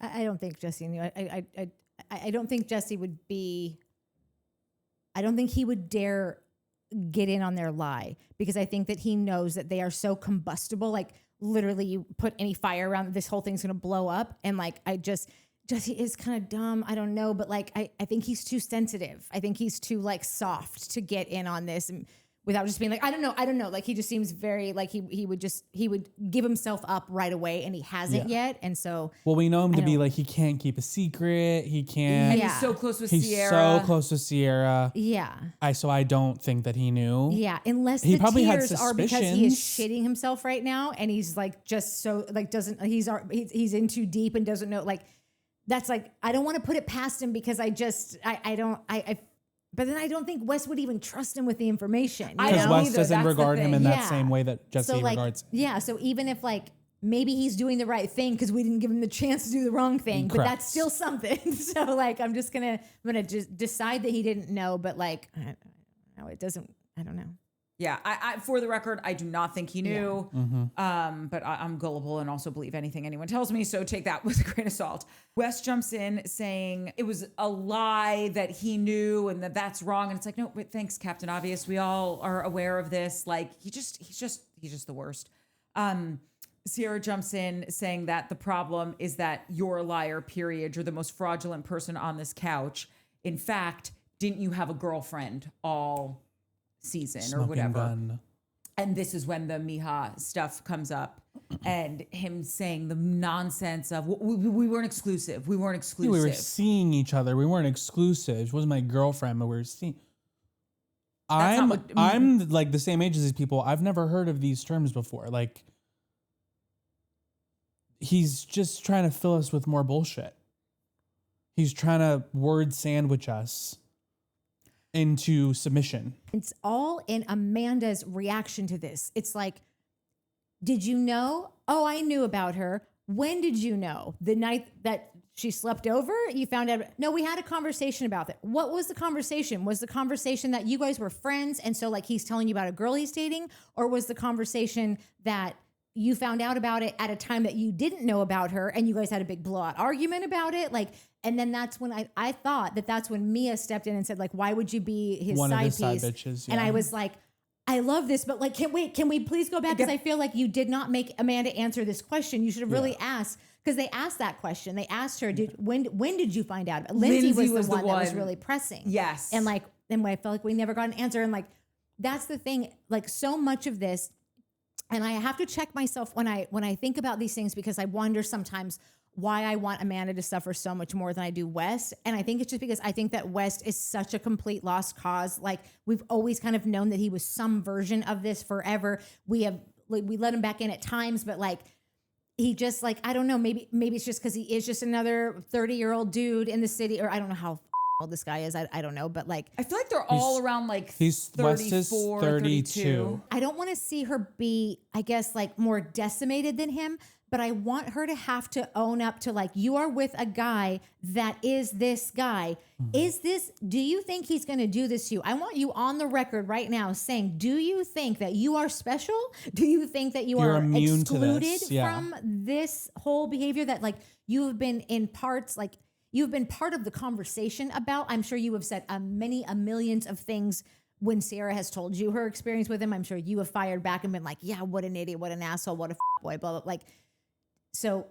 I don't think Jesse knew. I don't think Jesse would be... I don't think he would dare get in on their lie because I think that he knows that they are so combustible. Like, literally, you put any fire around, this whole thing's going to blow up. And, like, Jesse is kind of dumb. I don't know. But, like, I think he's too sensitive. I think he's too, like, soft to get in on this. And without just being like, I don't know. Like, he just seems very like he would give himself up right away, and he hasn't yet. And so, well, we know him to be like, he can't keep a secret. He can't. And he's so close with Sierra. He's so close to Sierra. Yeah. So I don't think that he knew. Yeah. Unless he probably tears are because he is shitting himself right now, and he's like just so like he's in too deep and doesn't know. Like, that's like, I don't want to put it past him because but then I don't think Wes would even trust him with the information. Because Wes doesn't regard him in that same way that Jesse regards him. Yeah, so even if like maybe he's doing the right thing because we didn't give him the chance to do the wrong thing, but that's still something. So like I'm gonna just decide that he didn't know, but like I don't know. Yeah, I for the record, I do not think he knew. Yeah. Mm-hmm. But I'm gullible and also believe anything anyone tells me. So take that with a grain of salt. Wes jumps in saying it was a lie that he knew and that's wrong. And it's like, no, wait, thanks, Captain Obvious. We all are aware of this. Like he's just the worst. Sierra jumps in saying that the problem is that you're a liar, period. You're the most fraudulent person on this couch. In fact, didn't you have a girlfriend all season or Smoking whatever. gun. And this is when the Miha stuff comes up and him saying the nonsense of we weren't exclusive. We weren't Yeah, exclusive. we were seeing each other. We weren't exclusive. She wasn't my girlfriend, but we were seeing. That's not what- I'm like the same age as these people. I've never heard of these terms before. Like, he's just trying to fill us with more bullshit. He's trying to word sandwich us into submission. It's all in Amanda's reaction to this. It's like, did you know? Oh, I knew about her. When did you know? The night that she slept over? You found out? No, we had a conversation about that. What was the conversation? Was the conversation that you guys were friends and so like he's telling you about a girl he's dating? Or was the conversation that you found out about it at a time that you didn't know about her and you guys had a big blowout argument about it? Like, and then that's when I thought that's when Mia stepped in and said, like, why would you be his One side of his piece? side bitches. And yeah. I was like, I love this, but like, can we please go back? Because I feel like you did not make Amanda answer this question. You should have really asked, because they asked that question. They asked her, when did you find out? Lindsay was the one that was really pressing. Yes. And like, and I felt like we never got an answer. And like, that's the thing, like so much of this, and I have to check myself when I think about these things, because I wonder sometimes why I want Amanda to suffer so much more than I do West. And I think it's just because I think that West is such a complete lost cause. Like, we've always kind of known that he was some version of this forever. We let him back in at times, but like, he just like, I don't know, maybe it's just because he is just another 30-year-old dude in the city, or I don't know how old this guy is. I don't know, but like, I feel like they're all around like West is 34, 32. 32. I don't want to see her be, I guess, like more decimated than him, but I want her to have to own up to like, you are with a guy that is this guy. Do you think he's going to do this to you? I want you on the record right now saying, do you think that you are special? Do you think that You're are immune to excluded this? Yeah. from this whole behavior that like you have been in parts, like you've been part of the conversation about? I'm sure you have said millions of things when Sarah has told you her experience with him. I'm sure you have fired back and been like, yeah, what an idiot, what an asshole, what a boy, blah, blah, like. So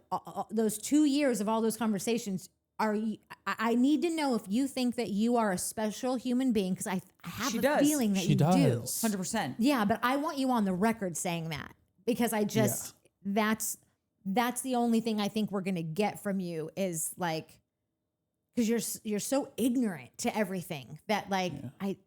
those 2 years of all those conversations, I need to know if you think that you are a special human being, because I have a feeling that She you do. does. 100%. Yeah, but I want you on the record saying that, because I just, that's the only thing I think we're going to get from you is like, because you're so ignorant to everything that like, I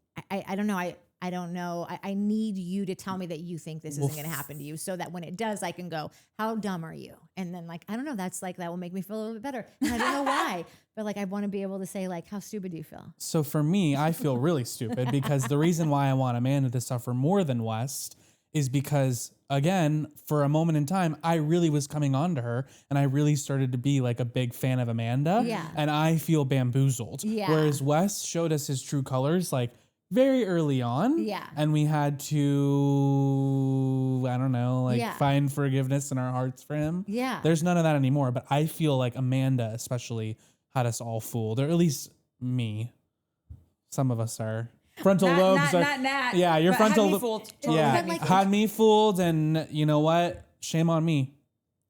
don't know. I don't know. I need you to tell me that you think this isn't going to happen to you, so that when it does, I can go, how dumb are you? And then like, I don't know, that's like, that will make me feel a little bit better. And I don't know why, but like, I want to be able to say like, how stupid do you feel? So for me, I feel really stupid, because the reason why I want Amanda to suffer more than West is because, again, for a moment in time, I really was coming on to her and I really started to be like a big fan of Amanda. Yeah. And I feel bamboozled. Yeah. Whereas West showed us his true colors like very early on. Yeah. And we had to, I don't know, like find forgiveness in our hearts for him. Yeah. There's none of that anymore. But I feel like Amanda especially had us all fooled, or at least me. Some of us are. Frontal lobes are. Not. Yeah, your but frontal. had me fooled. Totally Yeah, had me like- fooled. had me fooled, and you know what? Shame on me.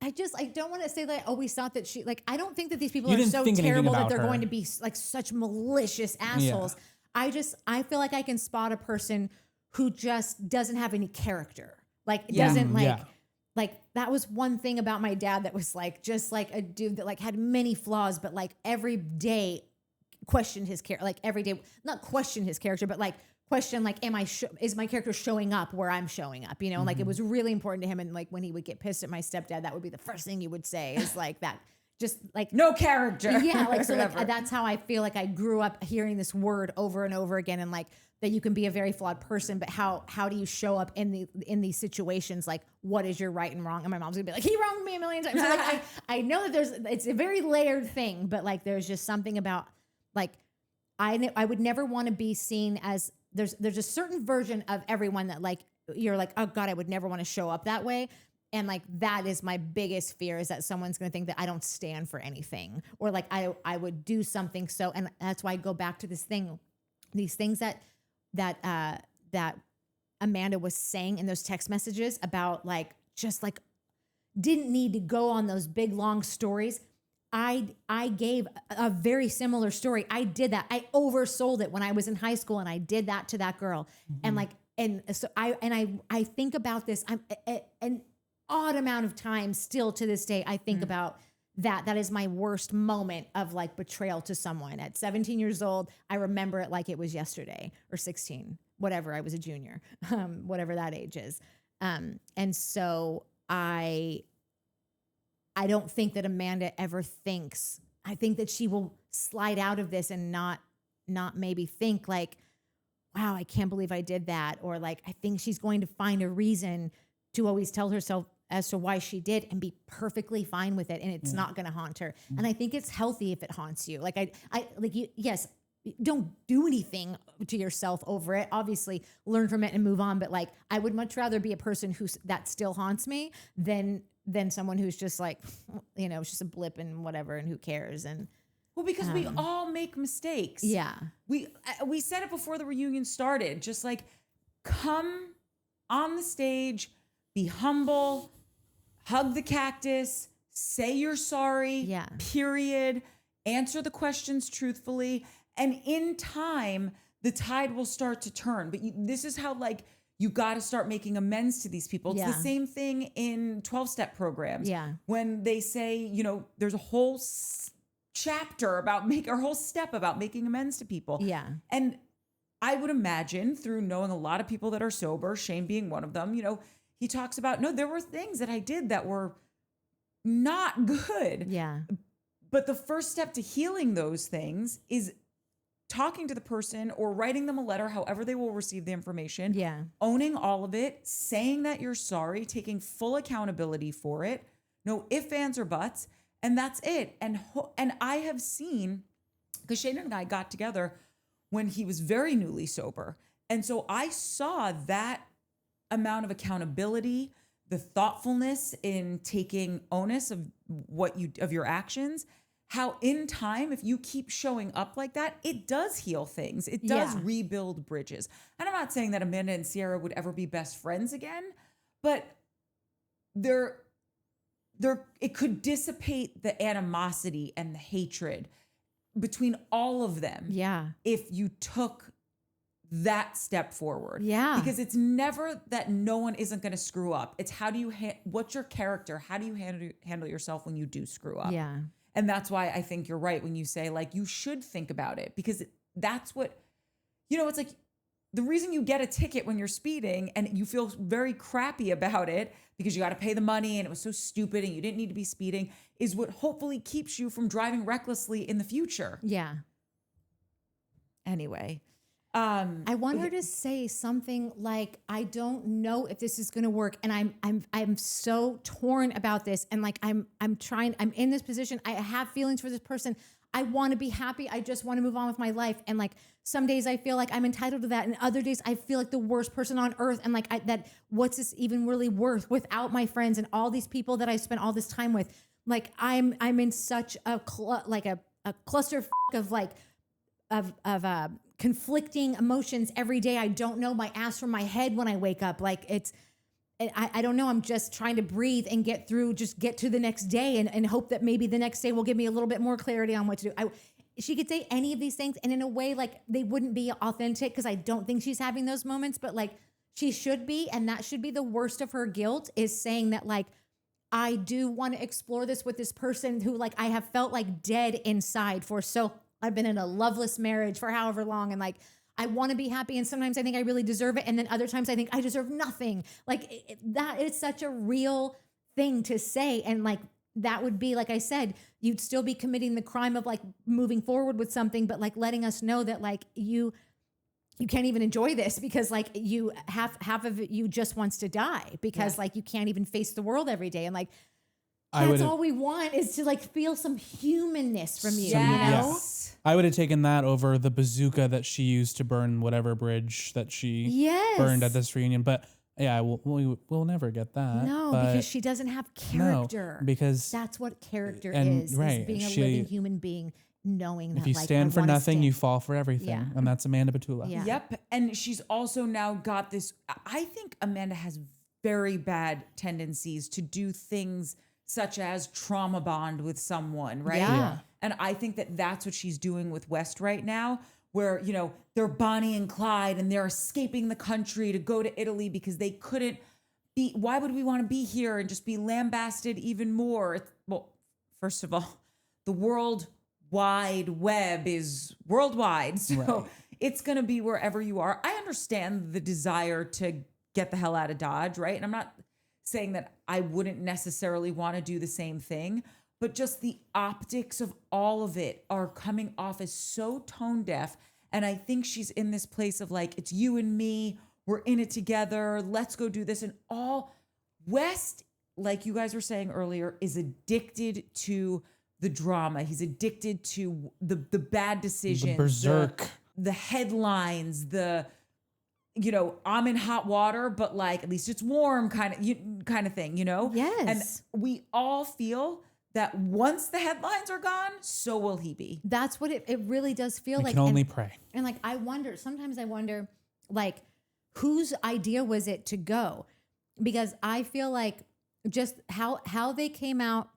I don't want to say that I always thought that she, like, I don't think that these people You are didn't so think anything terrible that about they're her. going to be like such malicious assholes. I feel like I can spot a person who just doesn't have any character. Like, doesn't like, like that was one thing about my dad that was like, just like a dude that like had many flaws, but like every day questioned his character, like every day, not question his character, but like question, like, is my character showing up where I'm showing up? You know, like it was really important to him. And like when he would get pissed at my stepdad, that would be the first thing he would say is like that. Just like No character. Yeah, like so like, Whatever. that's how I feel like I grew up hearing this word over and over again, and like that you can be a very flawed person, but how do you show up in these situations? Like, what is your right and wrong? And my mom's gonna be like, he wronged me a million times. So like I know that it's a very layered thing, but like there's just something about like I would never want to be seen as there's a certain version of everyone that like you're like, oh God, I would never want to show up that way. And like, that is my biggest fear, is that someone's going to think that I don't stand for anything, or like I would do something. So, and that's why I go back to these things that Amanda was saying in those text messages about like, just like didn't need to go on those big, long stories. I gave a very similar story. I did that. I oversold it when I was in high school, and I did that to that girl. And like, and so I think about this. I'm an odd amount of time still to this day. I think about that. That is my worst moment of like betrayal to someone at 17 years old. I remember it like it was yesterday, or 16, whatever. I was a junior, whatever that age is. And so I don't think that Amanda ever thinks. I think that she will slide out of this and not maybe think like, wow, I can't believe I did that. Or like, I think she's going to find a reason to always tell herself as to why she did and be perfectly fine with it. And it's not going to haunt her. And I think it's healthy if it haunts you. Like I like you, yes, don't do anything to yourself over it. Obviously learn from it and move on. But like, I would much rather be a person that still haunts me than someone who's just like, you know, it's just a blip and whatever, and who cares. And well, because we all make mistakes. yeah, We said it before the reunion started, just like, come on the stage, be humble, hug the cactus, say you're sorry, period, answer the questions truthfully. And in time, the tide will start to turn. But this is how, like, you got to start making amends to these people. It's the same thing in 12-step programs. Yeah. When they say, you know, there's a whole chapter about or whole step about making amends to people. Yeah. And I would imagine, through knowing a lot of people that are sober, Shane being one of them, you know, he talks about, no, there were things that I did that were not good. Yeah. But the first step to healing those things is talking to the person or writing them a letter, however they will receive the information. Yeah. Owning all of it, saying that you're sorry, taking full accountability for it. No ifs, ands, or buts. And that's it. And I have seen, because Shane and I got together when he was very newly sober. And so I saw that amount of accountability, the thoughtfulness in taking onus of of your actions, how in time, if you keep showing up like that, it does heal things. It does rebuild bridges. And I'm not saying that Amanda and Sierra would ever be best friends again, but it could dissipate the animosity and the hatred between all of them. Yeah. If you took that step forward. Yeah. Because it's never that no one isn't going to screw up. It's how do you, what's your character? How do you handle yourself when you do screw up? Yeah. And that's why I think you're right when you say, like, you should think about it, because that's what, you know, it's like the reason you get a ticket when you're speeding and you feel very crappy about it because you got to pay the money and it was so stupid and you didn't need to be speeding is what hopefully keeps you from driving recklessly in the future. Yeah. Anyway. I want her to say something like, I don't know if this is going to work. And I'm so torn about this. And like, I'm in this position. I have feelings for this person. I want to be happy. I just want to move on with my life. And like, some days I feel like I'm entitled to that. And other days I feel like the worst person on earth. And like, what's this even really worth without my friends and all these people that I spent all this time with? Like, I'm in such a cluster of conflicting emotions every day. I don't know my ass from my head when I wake up. Like I don't know. I'm just trying to breathe and get to the next day and hope that maybe the next day will give me a little bit more clarity on what to do. She could say any of these things, and in a way, like, they wouldn't be authentic, because I don't think she's having those moments, but like, she should be. And that should be the worst of her guilt, is saying that, like, I do want to explore this with this person who, like, I have felt like dead inside for I've been in a loveless marriage for however long, and like, I want to be happy, and sometimes I think I really deserve it, and then other times I think I deserve nothing. Like, that is such a real thing to say, and like, that would be, like I said, you'd still be committing the crime of like moving forward with something, but like letting us know that like you can't even enjoy this because like you half of you just wants to die because like you can't even face the world every day, and like, that's all we want is to like feel some humanness from you, you know? I would have taken that over the bazooka that she used to burn whatever bridge that she burned at this reunion. But yeah, we'll never get that. No, because she doesn't have character. No, because that's what character is being a living human being, knowing that if you like, stand for nothing, you fall for everything. Yeah. And that's Amanda Batula. Yeah. Yep. And she's also now got this, I think Amanda has very bad tendencies to do things such as trauma bond with someone, right? Yeah. And I think that that's what she's doing with West right now, where, you know, they're Bonnie and Clyde and they're escaping the country to go to Italy because they couldn't be, why would we want to be here and just be lambasted even more? Well, first of all, the World Wide Web is worldwide. So it's going to be wherever you are. I understand the desire to get the hell out of Dodge, right? And I'm not saying that I wouldn't necessarily want to do the same thing, but just the optics of all of it are coming off as so tone deaf. And I think she's in this place of like, it's you and me, we're in it together, let's go do this. And all West, like you guys were saying earlier, is addicted to the drama. He's addicted to the bad decisions, The berserk. the headlines, the, you know, I'm in hot water, but like, at least it's warm kind of thing, you know? Yes. And we all feel that once the headlines are gone, so will he be. That's what it really does feel We like. can only and, pray. and like, sometimes I wonder, like, whose idea was it to go? Because I feel like just how they came out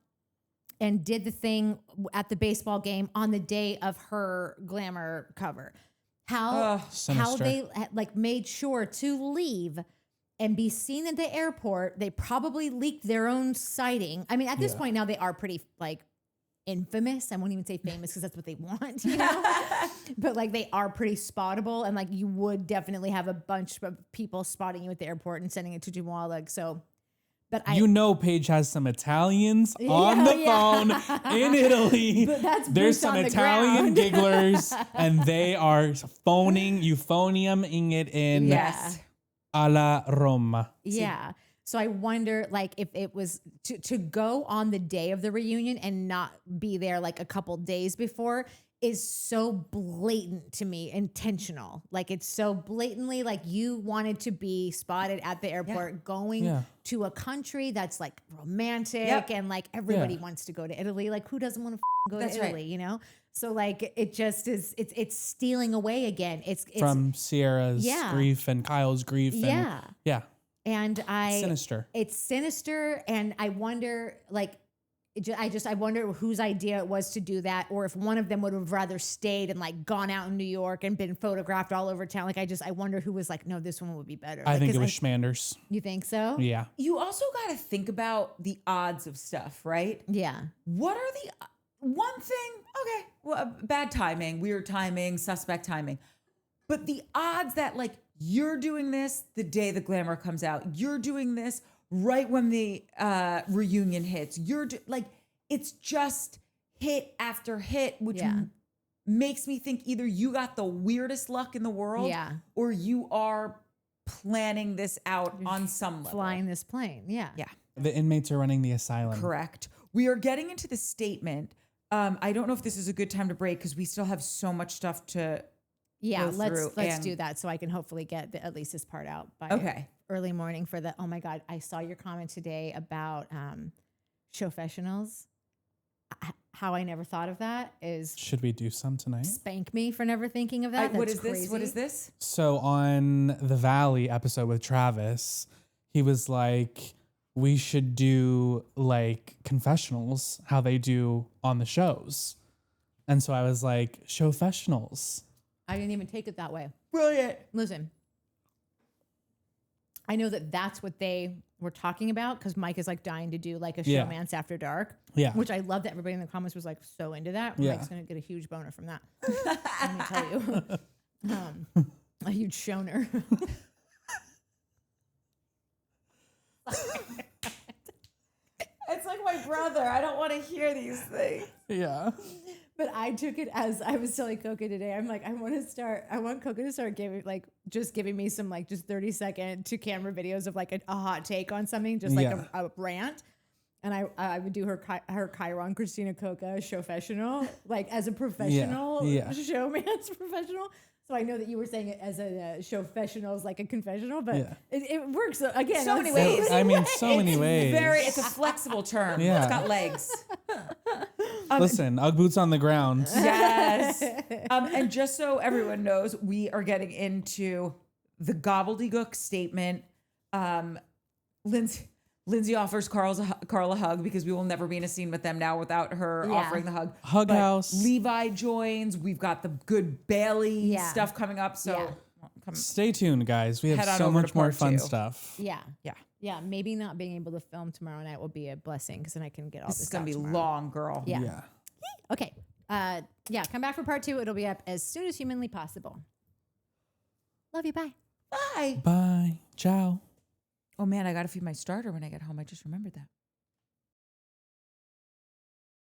and did the thing at the baseball game on the day of her Glamour cover. How Sinister. they like made sure to leave and be seen at the airport. They probably leaked their own sighting. I mean, at this point now they are pretty like infamous. I won't even say famous because that's what they want, you know? But like they are pretty spottable, and like you would definitely have a bunch of people spotting you at the airport and sending it to Jamal. Like, so, but You know, Paige has some Italians on the Yeah. phone in Italy. But that's There's boots some on the Italian ground. gigglers, and they are euphoniuming it in Yes. alla Roma. Yeah. So I wonder, like, if it was to go on the day of the reunion and not be there like a couple days before is so blatant to me, intentional. Like, it's so blatantly like you wanted to be spotted at the airport going to a country that's like romantic and like everybody wants to go to Italy. Like, who doesn't want to go That's to right. Italy, you know? So like it just is, it's stealing away again. It's From Sierra's grief and Kyle's grief. And, yeah. And Sinister. It's sinister, and I wonder, like, I wonder whose idea it was to do that, or if one of them would have rather stayed and like gone out in New York and been photographed all over town. Like, I wonder who was like, no, this one would be better. I Like, think 'cause it was Schmanders. You think so? Yeah. You also got to think about the odds of stuff, right? Yeah. What are the one thing? Okay, well, bad timing, weird timing, suspect timing. But the odds that like you're doing this the day the Glamour comes out, you're doing this right when the reunion hits, like it's just hit after hit, which makes me think either you got the weirdest luck in the world, or you are planning this out on some level. Flying this plane. Yeah. Yeah. The inmates are running the asylum. Correct. We are getting into the statement. I don't know if this is a good time to break because we still have so much stuff to go through. Let's do that so I can hopefully get at least this part out by early morning for the, oh my God, I saw your comment today about showfessionals. How I never thought of that is, Should we do some tonight? spank me for never thinking of that. what That's is this? crazy. What is this? So on the Valley episode with Travis, he was like, we should do like confessionals, how they do on the shows. And so I was like, showfessionals. I didn't even take it that way. Brilliant. Listen, I know that that's what they were talking about because Mike is like dying to do like a Yeah. Showmance After Dark. Yeah. Which I love that everybody in the comments was like so into that. Yeah. Mike's going to get a huge boner from that. Let me tell you. A huge shoner. It's like my brother. I don't want to hear these things. Yeah. But I took it as I was telling Cooke today. I'm like, I want Cooke to start giving me some like just 30-second to camera videos of like a hot take on something, just like a rant. And I would do her Chiron Christina Coca showfessional, like as a professional showmance professional. So I know that you were saying it as a showfessional, like a confessional, but it works again. So many ways. I mean, so many ways. It's a flexible term. Yeah. It's got legs. Listen, Ugg boots on the ground. Yes. And just so everyone knows, we are getting into the gobbledygook statement. Lindsay Lindsay offers Carl a hug because we will never be in a scene with them now without her Yeah. offering the hug. Hug But house. Levi joins. We've got the good Bailey Yeah. stuff coming up. So Yeah. come. Stay tuned, guys. We have Head on so over much to more part fun 2. stuff. Yeah. Yeah. Yeah. Maybe not being able to film tomorrow night will be a blessing because then I can get all This this is going to out be tomorrow. long, girl. Yeah. Yeah. Okay. Yeah. Come back for part 2. It'll be up as soon as humanly possible. Love you. Bye. Bye. Bye. Ciao. Oh, man, I got to feed my starter when I get home. I just remembered that.